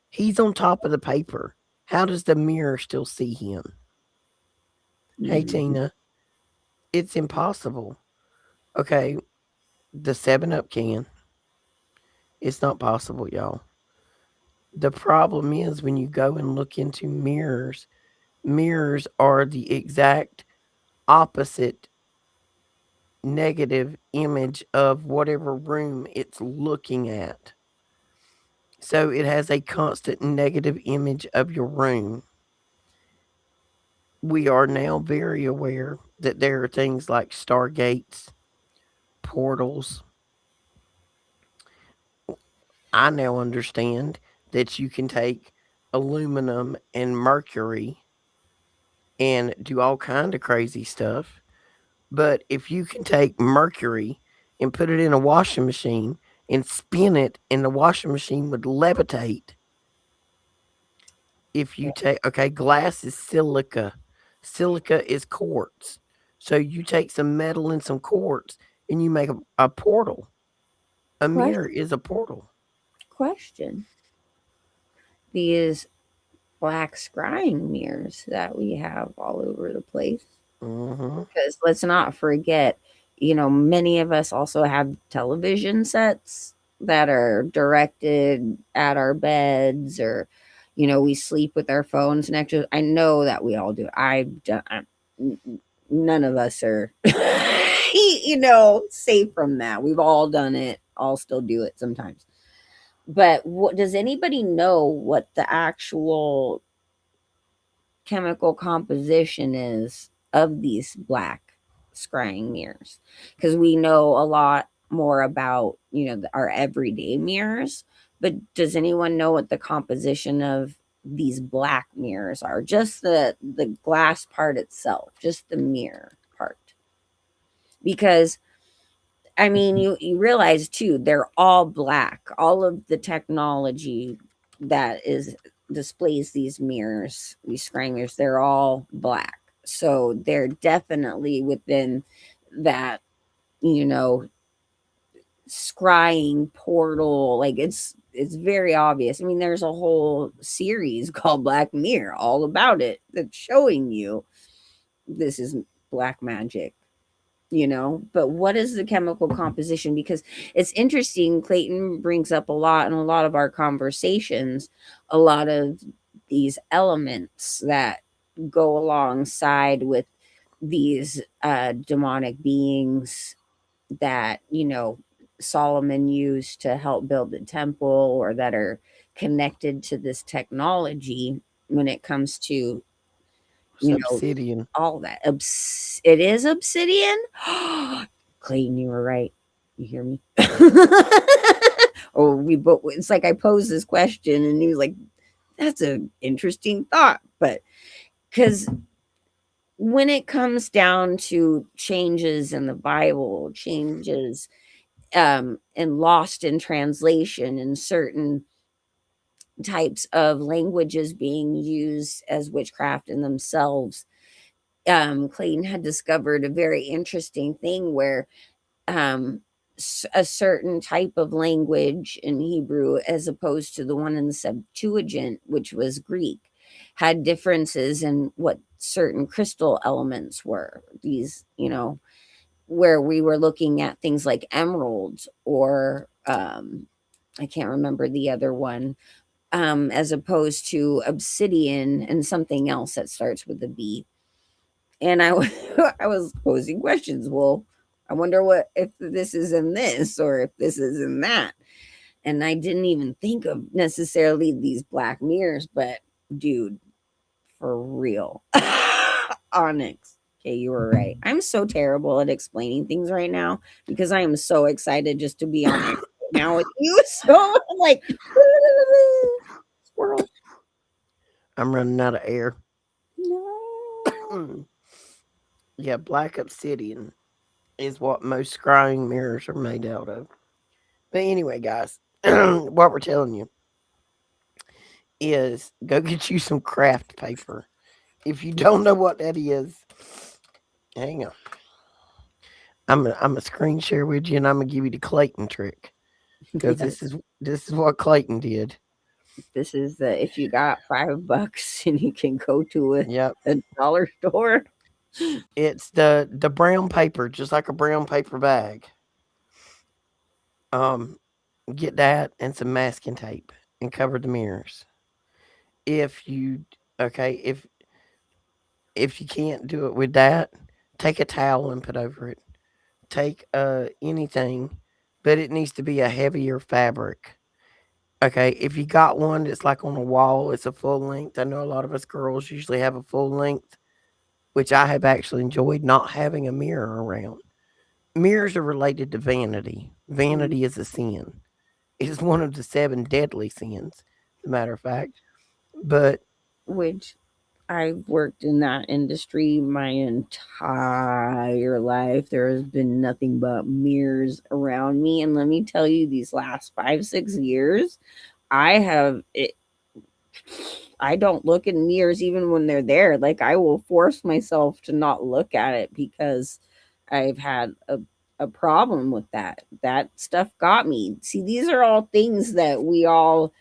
He's on top of the paper. How does the mirror still see him? Hey, Mhm. Tina, it's impossible. Okay, the 7 Up can. It's not possible, y'all. The problem is when you go and look into mirrors, mirrors are the exact opposite negative image of whatever room it's looking at. So it has a constant negative image of your room. We are now very aware that there are things like stargates, portals. I now understand that you can take aluminum and mercury and do all kind of crazy stuff. But if you can take mercury and put it in a washing machine and spin it and the washing machine would levitate. If you take, okay, glass is silica. Silica is quartz. So you take some metal and some quartz and you make a portal. A Question. mirror is a portal. Question. These black scrying mirrors that we have all over the place. Hmm. Because let's not forget, many of us also have television sets that are directed at our beds, or, we sleep with our phones next to. I know that we all do. I've done. None of us are, safe from that. We've all done it. All still do it sometimes. But does anybody know what the actual chemical composition is of these black scrying mirrors? Because we know a lot more about our everyday mirrors, but does anyone know what the composition of these black mirrors are? Just the glass part itself, just the mirror part. Because I mean, you realize too, they're all black. All of the technology that is displays these mirrors, these screen mirrors, they're all black. So they're definitely within that, you know, scrying portal. Like it's very obvious. I mean, there's a whole series called Black Mirror all about it that's showing you this is black magic. But what is the chemical composition? Because it's interesting, Clayton brings up a lot in a lot of our conversations, a lot of these elements that go alongside with these demonic beings that Solomon used to help build the temple, or that are connected to this technology when it comes to, It's you know, obsidian. all that. It is obsidian? Clayton, you were right. You hear me? Or we both, it's like I posed this question and he was like, that's an interesting thought. But because when it comes down to changes in the Bible, changes and lost in translation and certain types of languages being used as witchcraft in themselves, Clayton had discovered a very interesting thing where um, a certain type of language in Hebrew, as opposed to the one in the Septuagint, which was Greek, had differences in what certain crystal elements were. These, where we were looking at things like emeralds, or I can't remember the other one, as opposed to obsidian and something else that starts with a B. And I was posing questions. Well, I wonder what if this is in this, or if this is in that. And I didn't even think of necessarily these black mirrors, but dude, for real. Onyx. Okay, you were right. I'm so terrible at explaining things right now because I am so excited just to be on air right now with you. So I'm like, squirrel. I'm running out of air. No. Yeah, black obsidian is what most scrying mirrors are made out of. But anyway, guys, what we're telling you is go get you some craft paper. If you don't know what that is, hang on. I'm a screen share with you, and I'm gonna give you the Clayton trick because Yes. this is what Clayton did. This is the if you got $5 and you can go to Yep, a dollar store. it's the brown paper, just like a brown paper bag. Um, get that and some masking tape and cover the mirrors. If you okay, if you can't do it with that, take a towel and put over it. Take anything, but it needs to be a heavier fabric. Okay, if you got one that's like on a wall, it's a full length. I know a lot of us girls usually have a full length, which I have actually enjoyed not having a mirror around. Mirrors are related to vanity. Mm, Vanity is a sin. It is one of the seven deadly sins, as a matter of fact. But which I've worked in that industry my entire life. There has been nothing but mirrors around me. And let me tell you, these last 5, 6 years, I have it. I don't look in mirrors even when they're there. Like I will force myself to not look at it because I've had a problem with that. That stuff got me. See, these are all things that we all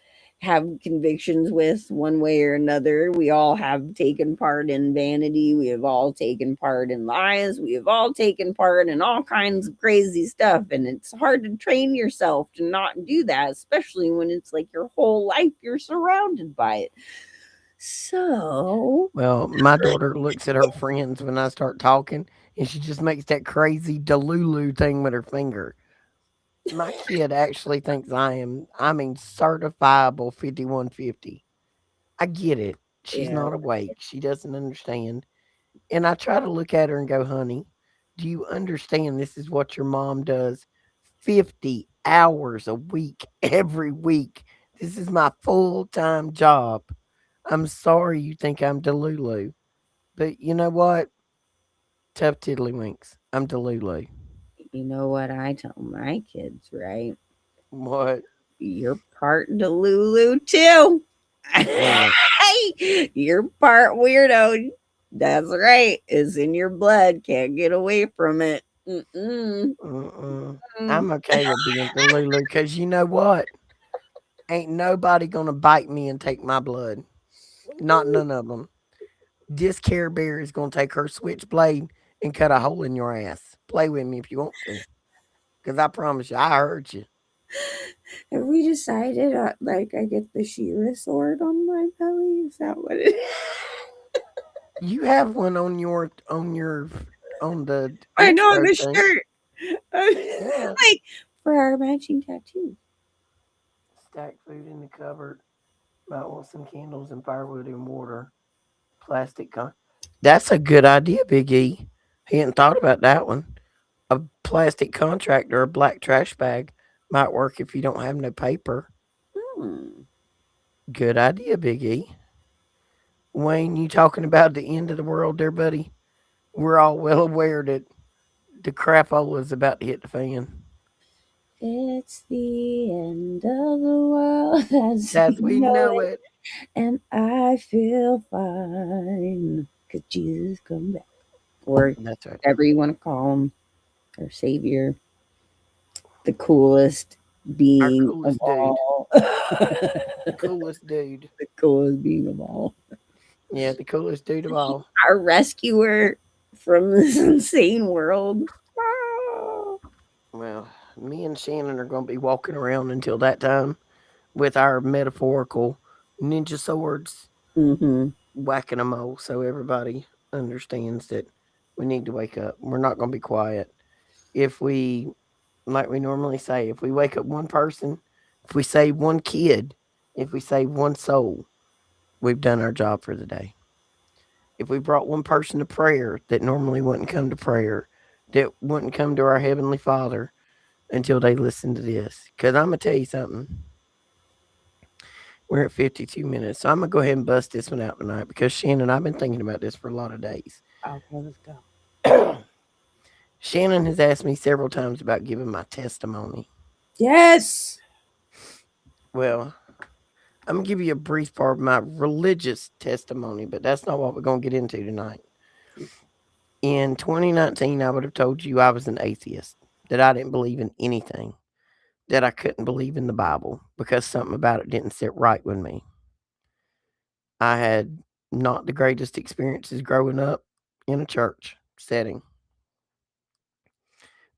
have convictions with one way or another. We all have taken part in vanity. We have all taken part in lies. We have all taken part in all kinds of crazy stuff. And it's hard to train yourself to not do that, especially when it's like your whole life you're surrounded by it. So, well, my daughter looks at her friends when I start talking, and she just makes that crazy delulu thing with her finger. My kid actually thinks I mean, certifiable 5150. I get it. She's yeah, not awake. She doesn't understand. And I try to look at her and go, honey, do you understand this is what your mom does 50 hours a week, every week? This is my full time job. I'm sorry you think I'm Delulu. But you know what? Tough tiddlywinks. I'm Delulu. you know what I tell my kids, right? What? You're part Delulu too. Uh, You're part weirdo. That's right. It's in your blood. Can't get away from it. Mm-mm. I'm okay with being Delulu because you know what? Ain't nobody gonna bite me and take my blood. Not none of them. This Care Bear is gonna take her switchblade and cut a hole in your ass. Play with me if you want to, because I promise you, I heard you. Have we decided, like, I get the Shira sword on my belly? Is that what it is? You have one on the I know on intro the thing. shirt. Yeah. Like for our matching tattoos. Stack food in the cupboard. Might want some candles and firewood and water. Plastic That's a good idea, Big E. He hadn't thought about that one. A plastic contract or a black trash bag might work if you don't have no paper. Hmm. Good idea, Big E. Wayne, you talking about the end of the world there, buddy? We're all well aware that the crapola is about to hit the fan. It's the end of the world as As we we know know it, it. and I feel fine because Jesus come back, or That's right. whatever you want to call him, or Savior, the coolest Our being of coolest dude. all. Coolest dude. The coolest being of all. Yeah, the coolest dude of all. Our rescuer from this insane world. Ah. Well, me and Shannon are going to be walking around until that time with our metaphorical ninja swords, Mm-hmm. whacking them all so everybody understands that we need to wake up. We're not going to be quiet. If we, like we normally say, if we wake up one person, if we save one kid, if we save one soul, we've done our job for the day. If we brought one person to prayer that normally wouldn't come to prayer, that wouldn't come to our Heavenly Father until they listen to this. Because I'm going to tell you something. We're at 52 minutes. So I'm going to go ahead and bust this one out tonight because Shannon, I've been thinking about this for a lot of days. Okay, let's go. Shannon has asked me several times about giving my testimony. Yes. Well, I'm going to give you a brief part of my religious testimony, but that's not what we're going to get into tonight. In 2019, I would have told you I was an atheist, that I didn't believe in anything, that I couldn't believe in the Bible because something about it didn't sit right with me. I had not the greatest experiences growing up in a church setting,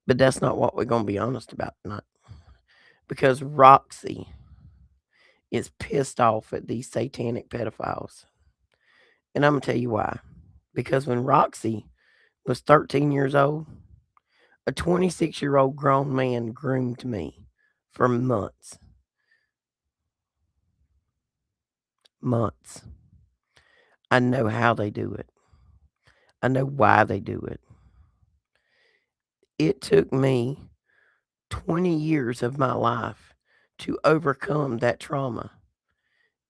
but that's not what we're going to be honest about tonight because Roxy is pissed off at these satanic pedophiles. And I'm going to tell you why. Because when Roxy was 13 years old, a 26-year-old grown man groomed me for months. Months. I know how they do it. I know why they do it. It took me 20 years of my life to overcome that trauma.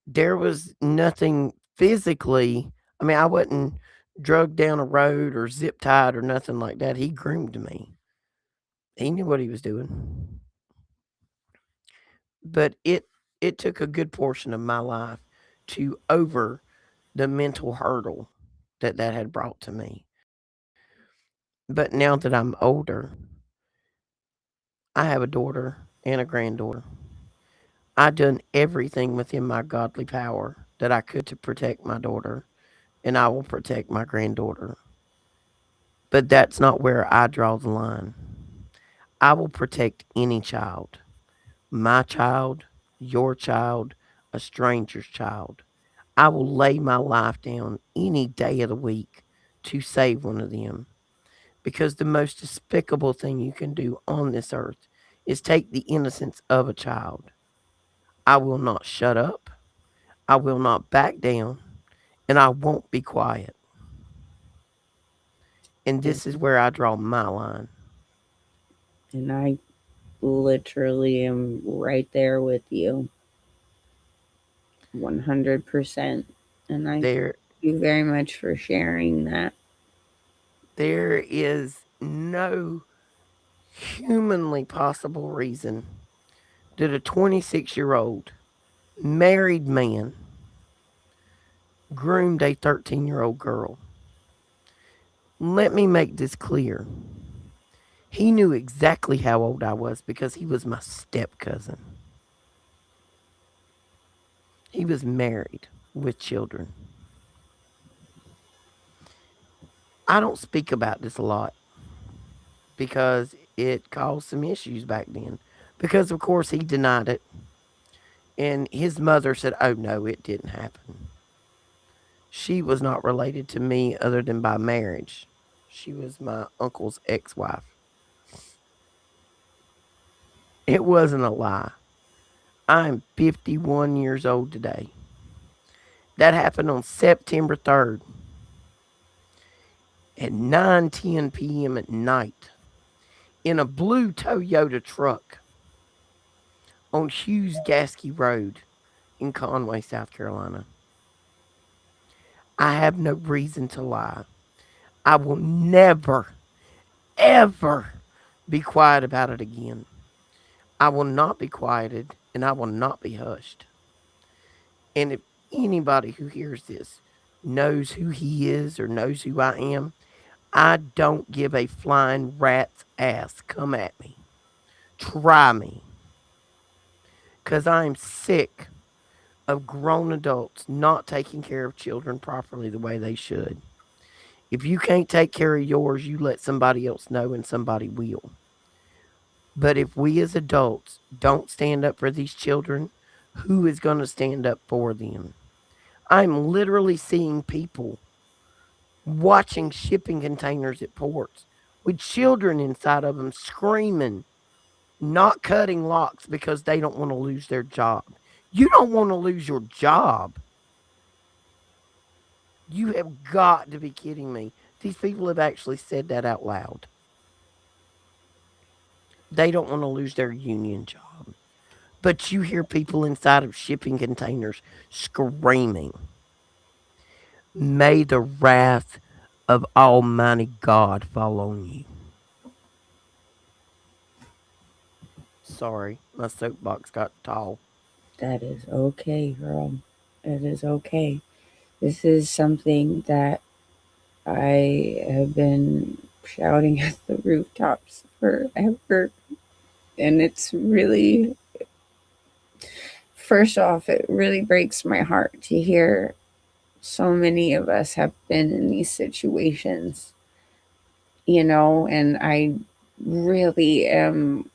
There was nothing physically, I mean, I wasn't drugged down a road or zip tied or nothing like that. He groomed me. He knew what he was doing. But it took a good portion of my life to over the mental hurdle that had brought to me. But now that I'm older, I have a daughter and a granddaughter. I done everything within my godly power that I could to protect my daughter, and I will protect my granddaughter. But that's not where I draw the line. I will protect any child, my child, your child, a stranger's child. I will lay my life down any day of the week to save one of them. Because the most despicable thing you can do on this earth is take the innocence of a child. I will not shut up. I will not back down. And I won't be quiet. And And, this is where I draw my line. and I literally am right there with you, 100%. And I thank There you very much for sharing that. there is no humanly possible reason that a 26-year-old married man groomed a 13-year-old girl. Let me make this clear. He knew exactly how old I was because he was my step cousin. He was married with children. I don't speak about this a lot because it caused some issues back then. Because, of course, he denied it. And his mother said, oh, no, it didn't happen. She was not related to me other than by marriage. She was my uncle's ex wife. It wasn't a lie. I'm 51 years old today. That happened on September 3rd at 9:10 p.m. at night in a blue Toyota truck on Hughes Gasky Road in Conway, South Carolina. I have no reason to lie. I will never, ever be quiet about it again. I will not be quieted and I will not be hushed. And if anybody who hears this knows who he is or knows who I am, I don't give a flying rat's ass. Come at me. Try me. Because I am sick of grown adults not taking care of children properly the way they should. If you can't take care of yours, you let somebody else know and somebody will. But if we as adults don't stand up for these children, who is going to stand up for them? I'm literally seeing people watching shipping containers at ports with children inside of them screaming, not cutting locks because they don't want to lose their job. You don't want to lose your job. You have got to be kidding me. These people have actually said that out loud. They don't want to lose their union job. But you hear people inside of shipping containers screaming, may the wrath of Almighty God fall on you. Sorry, my soapbox got tall. That is okay, girl. It is okay. This is something that I have been shouting at the rooftops forever. And it's really, first off, it really breaks my heart to hear so many of us have been in these situations, and I really am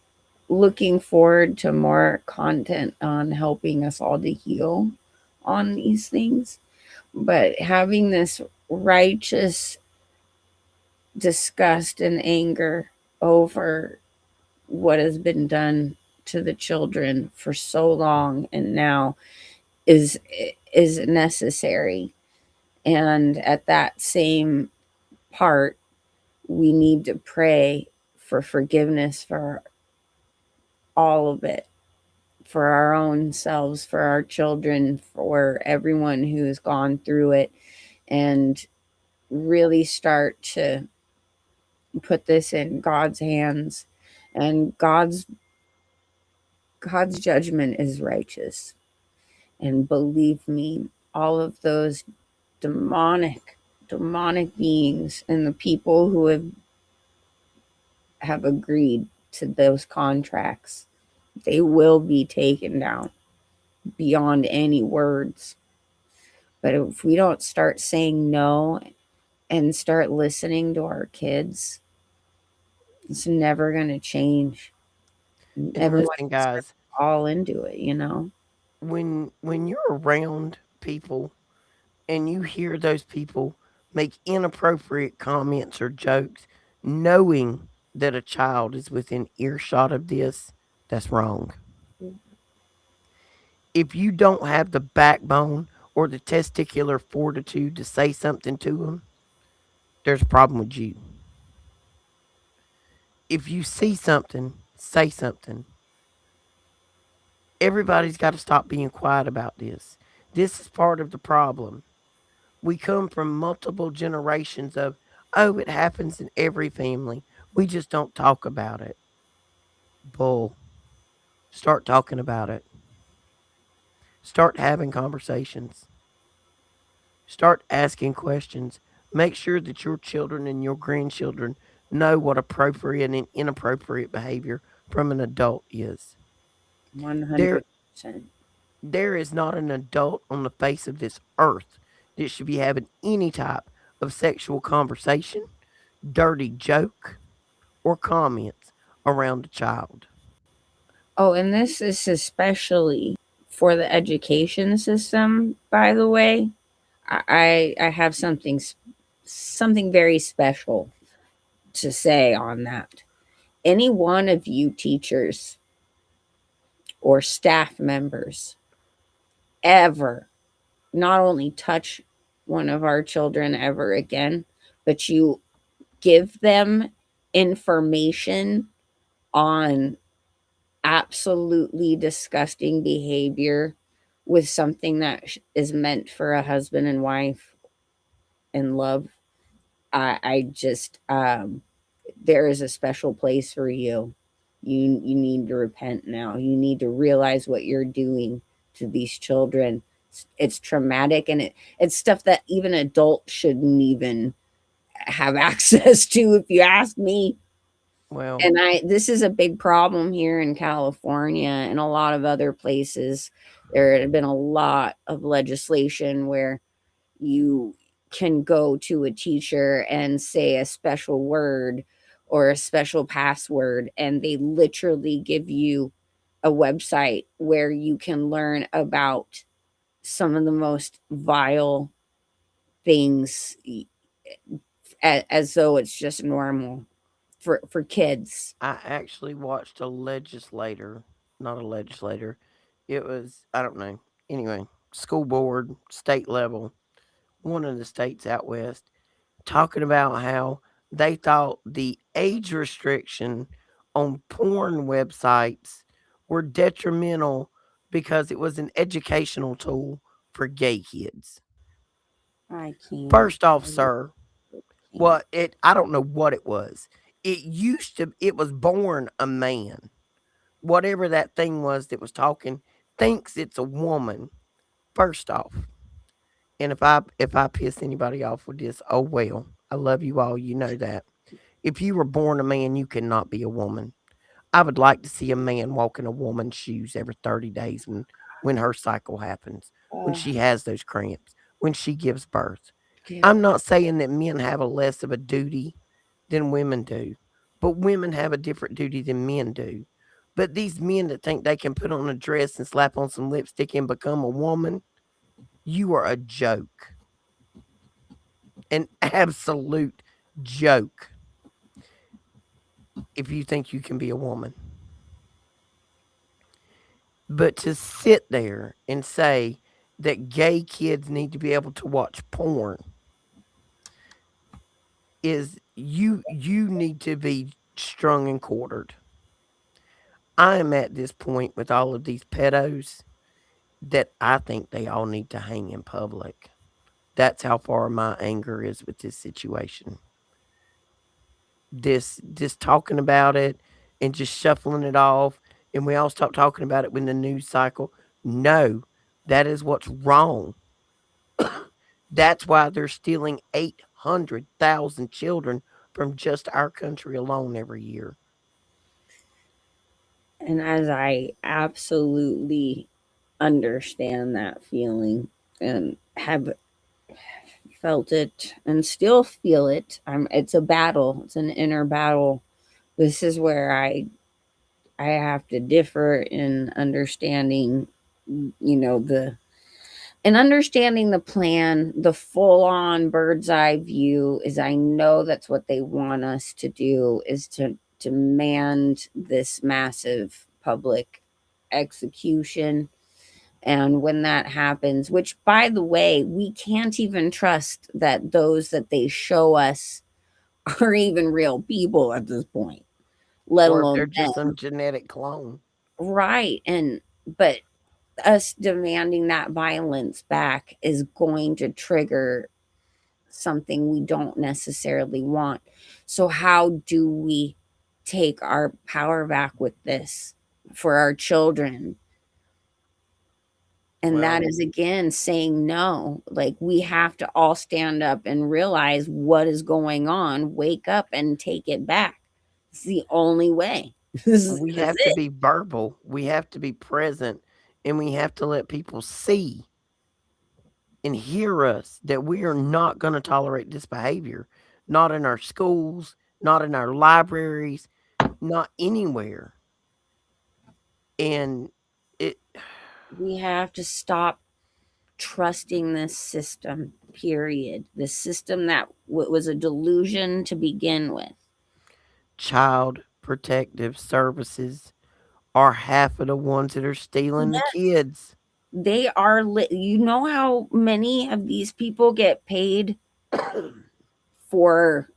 looking forward to more content on helping us all to heal on these things. But having this righteous disgust and anger over what has been done to the children for so long and now is is necessary. And at that same part, we need to pray for forgiveness for all of it, for our own selves, for our children, for everyone who has gone through it, and really start to put this in God's hands. And God's judgment is righteous. And believe me, all of those demonic beings and the people who have agreed to those contracts, they will be taken down beyond any words. But if we don't start saying no and start listening to our kids, it's never going to change. And And everybody's listen, going to guys, fall into it. when you're around people and you hear those people make inappropriate comments or jokes, knowing that a child is within earshot of this, that's wrong. If you don't have the backbone or the testicular fortitude to say something to them, there's a problem with you. If you see something, say something. Everybody's got to stop being quiet about this. This is part of the problem. We come from multiple generations of, oh, it happens in every family. We just don't talk about it. Bull. Start talking about it. Start having conversations. Start asking questions. Make sure that your children and your grandchildren know what appropriate and inappropriate behavior from an adult is. There 100%. there is not an adult on the face of this earth that should be having any type of sexual conversation, dirty joke, or comments around a child. Oh, and this is especially for the education system, by the way. I have something very special to say on that. Any one of you teachers, or staff members ever not only touch one of our children ever again, but you give them information on absolutely disgusting behavior with something that is meant for a husband and wife and love. I just there is a special place for you. You need to repent now. You need to realize what you're doing to these children. It's traumatic, and it's stuff that even adults shouldn't even have access to, if you ask me. Well, And I this is a big problem here in California and a lot of other places. There have been a lot of legislation where you can go to a teacher and say a special word or a special password, and they literally give you a website where you can learn about some of the most vile things, as though it's just normal for kids. I actually watched not a legislator. It was, I don't know. Anyway, school board, state level, one of the states out west, talking about how they thought the age restriction on porn websites were detrimental because it was an educational tool for gay kids. I can't. First off, I sir, can't. I don't know what it was. It was born a man. Whatever that thing was that was talking thinks it's a woman. First off, and if I piss anybody off with this, oh well. I love you all, you know that. If you were born a man, you cannot be a woman. I would like to see a man walk in a woman's shoes every 30 days when her cycle happens, when Uh, she has those cramps, when she gives birth. yeah. I'm not saying that men have a less of a duty than women do, but women have a different duty than men do. But these men that think they can put on a dress and slap on some lipstick and become a woman, you are a joke. An absolute joke if you think you can be a woman. But to sit there and say that gay kids need to be able to watch porn is you need to be strung and quartered. I am at this point with all of these pedos that I think they all need to hang in public. That's how far my anger is with this situation. This talking about it and just shuffling it off, and we all stop talking about it when the news cycle. No, that is what's wrong. That's why they're stealing 800,000 children from just our country alone every year. And as I absolutely understand that feeling and have felt it and still feel it, it's a battle. It's an inner battle. This is where I have to differ in understanding, the and understanding the plan, the full on bird's eye view is I know that's what they want us to do is to demand this massive public execution. And when that happens, which by the way, we can't even trust that those that they show us are even real people at this point, let Or if they're alone just some them. genetic clone. Right. But us demanding that violence back is going to trigger something we don't necessarily want. So, how do we take our power back with this for our children? And that Well, is again saying no. Like, we have to all stand up and realize what is going on, wake up and take it back. It's the only way. we That's have to it. be verbal, we have to be present, and we have to let people see and hear us that we are not going to tolerate this behavior. Not in our schools, not in our libraries, not anywhere. And it, We have to stop trusting this system, period. The system that was a delusion to begin with. child protective services are half of the ones that are stealing the Yes, kids. they are. You know how many of these people get paid for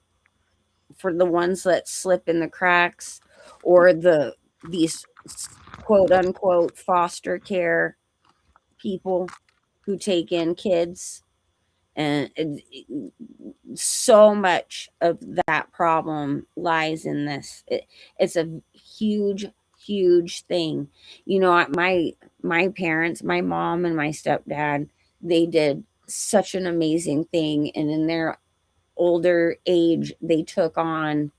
the ones that slip in the cracks, or these quote unquote foster care people who take in kids, and so much of that problem lies in this. It's a huge, huge thing. You know, my parents, my mom and my stepdad, they did such an amazing thing, and in their older age, they took on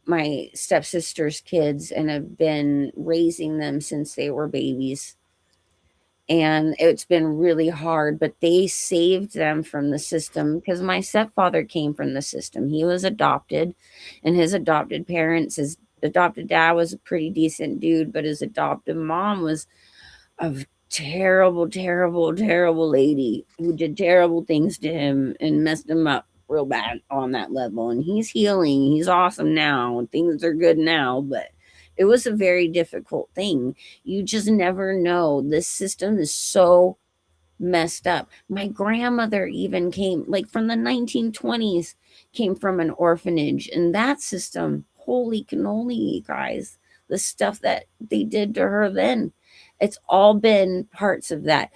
my stepsister's kids and have been raising them since they were babies. And it's been really hard, but they saved them from the system because my stepfather came from the system. He was adopted, and his adopted parents, his adopted dad was a pretty decent dude, but his adopted mom was a terrible, terrible, terrible lady who did terrible things to him and messed him up real bad on that level. And he's healing. He's awesome now. And things are good now, but it was a very difficult thing. You just never know. This system is so messed up. My grandmother even came, like, from the 1920s, came from an orphanage, and that system, holy cannoli, guys, the stuff that they did to her then, it's all been parts of that.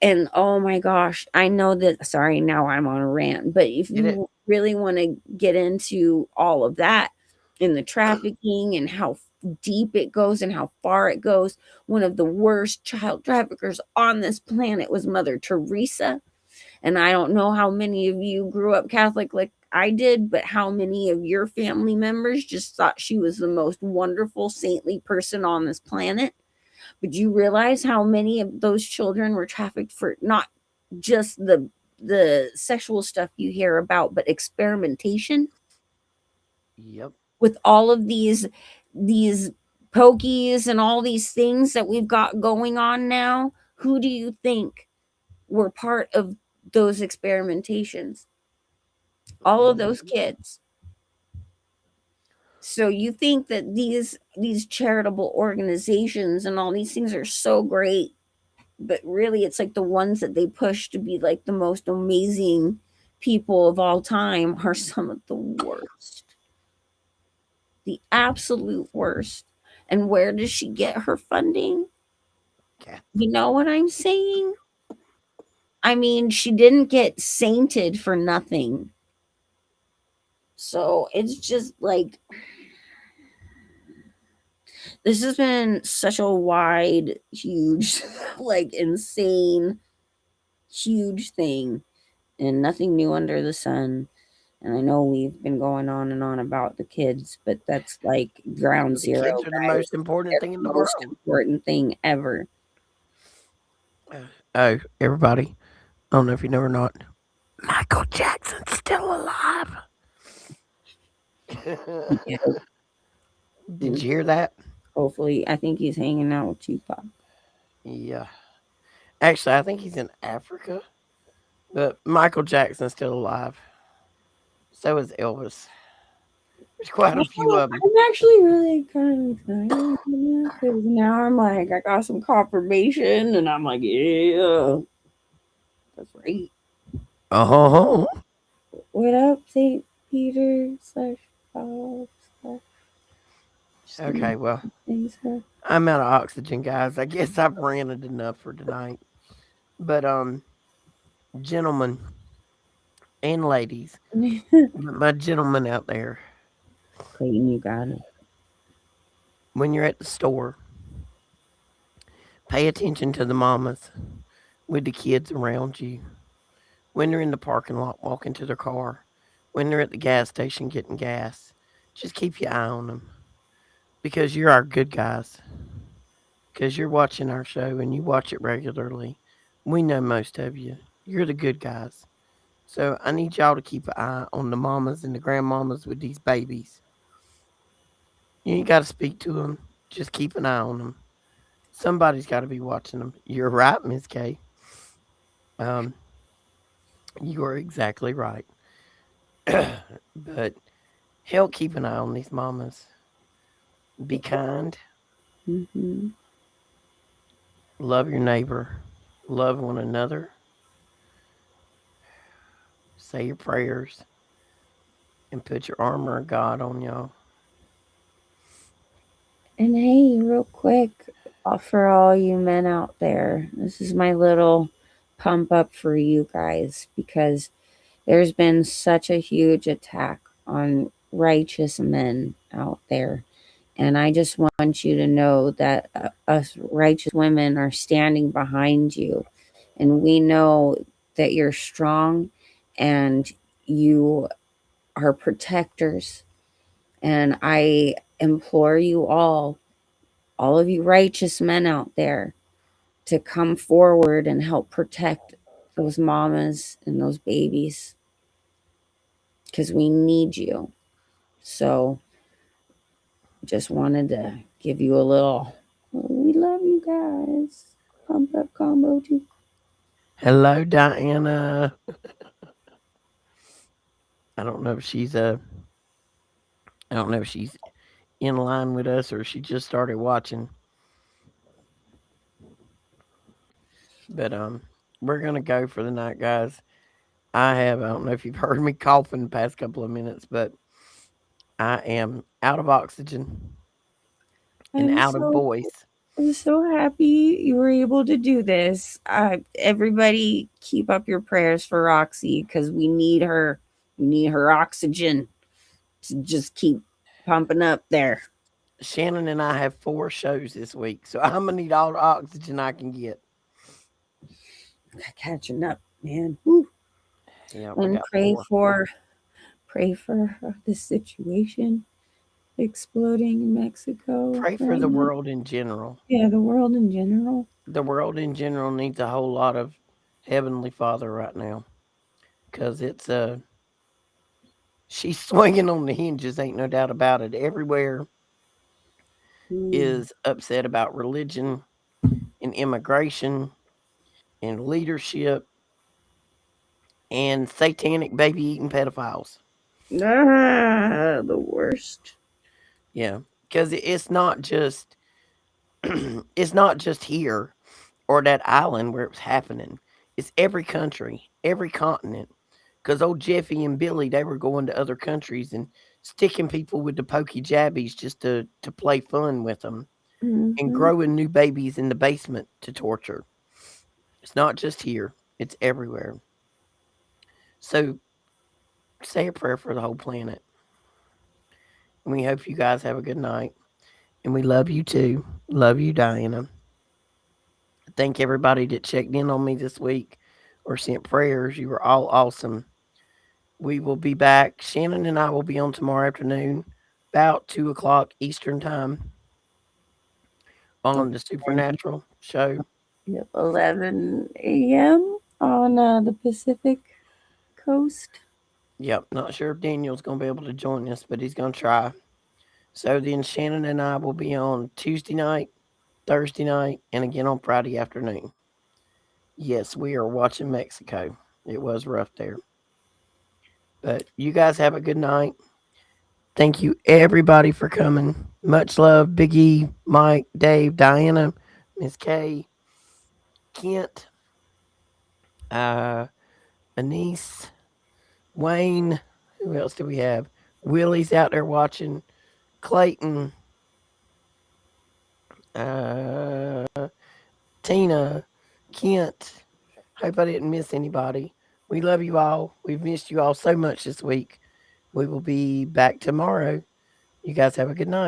And oh my gosh, I know that, sorry, now I'm on a rant, but if Get it? you really want to get into all of that and the trafficking and how deep it goes and how far it goes, one of the worst child traffickers on this planet was Mother Teresa. And I don't know how many of you grew up Catholic like I did, but how many of your family members just thought she was the most wonderful, saintly person on this planet? But you realize how many of those children were trafficked for not just the sexual stuff you hear about, but experimentation Yep. with all of these pokies and all these things that we've got going on now. Who do you think were part of those experimentations? All of those Mhm. kids. So you think that these charitable organizations and all these things are so great, but really it's like the ones that they push to be like the most amazing people of all time are some of the worst, the absolute worst. And where does she get her funding? You Catholic. know what I'm saying? I mean, she didn't get sainted for nothing. So it's just like, this has been such a wide, huge, like insane, huge thing, and nothing new under the sun. And I know we've been going on and on about the kids, but that's like ground The zero, kids are the most guys. important They're thing in the the most world. important thing ever. Oh, everybody. I don't know if you know or not. Michael Jackson's still alive. Yeah. Did you hear that? Hopefully, I think he's hanging out with Tupac. Yeah. Actually, I think he's in Africa, but Michael Jackson's still alive. So is Elvis. There's quite a few Oh, of them. I'm actually really kind of excited because now I'm like, I got some confirmation, and I'm like, yeah, that's right. Oh, What up, St. Peter slash Bob slash okay. Well, things? I'm out of oxygen, guys. I guess I've ranted enough for tonight. But gentlemen and ladies, my gentlemen out there, Clayton, you got it. when you're at the store, pay attention to the mamas with the kids around you. When they're in the parking lot walking to their car, when they're at the gas station getting gas, just keep your eye on them because you're our good guys. Because you're watching our show and you watch it regularly. We know most of you. You're the good guys. So I need y'all to keep an eye on the mamas and the grandmamas with these babies. You ain't got to speak to them. Just keep an eye on them. Somebody's got to be watching them. You're right, Miss K. Um, you are exactly right. But hell, keep an eye on these mamas. Be kind. Mm-hmm. Love your neighbor. Love one another. Say your prayers and put your armor of God on y'all. And hey, real quick, for all you men out there, this is my little pump up for you guys because there's been such a huge attack on righteous men out there. And I just want you to know that us righteous women are standing behind you. And we know that you're strong and you are protectors. And I implore you all of you righteous men out there, to come forward and help protect those mamas and those babies because we need you. So just wanted to give you a little, we love you guys. Pump up combo too. Hello, Diana. I don't know if I don't know if she's in line with us or she just started watching. But we're gonna go for the night, guys. I don't know if you've heard me coughing the past couple of minutes, but I am out of oxygen and I'm out of so voice. I'm so happy you were able to do this. Everybody, keep up your prayers for Roxy because we need her. We need her oxygen to just keep pumping up there. Shannon and I have 4 shows this week, so I'm gonna need all the oxygen I can get. Catching up, man. Woo. Yeah, we And got 4. pray for this situation exploding in Mexico Pray for right the now. world in general. Yeah, the world in general. The world in general needs a whole lot of Heavenly Father right now, cause she's swinging on the hinges. Ain't no doubt about it. Everywhere Mm. is upset about religion and immigration and leadership and satanic baby eating pedophiles. Ah, the worst. Yeah, because it's not just it's not just here or that island where it's happening. It's every country, every continent. Because old Jeffy and Billy, they were going to other countries and sticking people with the pokey jabbies just to play fun with them and Mm-hmm. growing new babies in the basement to torture. It's not just here; it's everywhere. So say a prayer for the whole planet. And we hope you guys have a good night. And we love you too. Love you, Diana. Thank everybody that checked in on me this week or sent prayers. You were all awesome. We will be back. Shannon and I will be on tomorrow afternoon, about 2 o'clock Eastern time on the Supernatural show. Yep, 11 a.m. on the Pacific coast. Yep, not sure if Daniel's going to be able to join us, but he's going to try. So then Shannon and I will be on Tuesday night, Thursday night, and again on Friday afternoon. Yes, we are watching Mexico. It was rough there. But you guys have a good night. Thank you, everybody, for coming. Much love, Big E, Mike, Dave, Diana, Miss K, Kent, uh, Anise, Wayne. Who else do we have? Willie's out there watching. Clayton, uh, Tina, Kent. Hope I didn't miss anybody. We love you all. We've missed you all so much this week. We will be back tomorrow. You guys have a good night.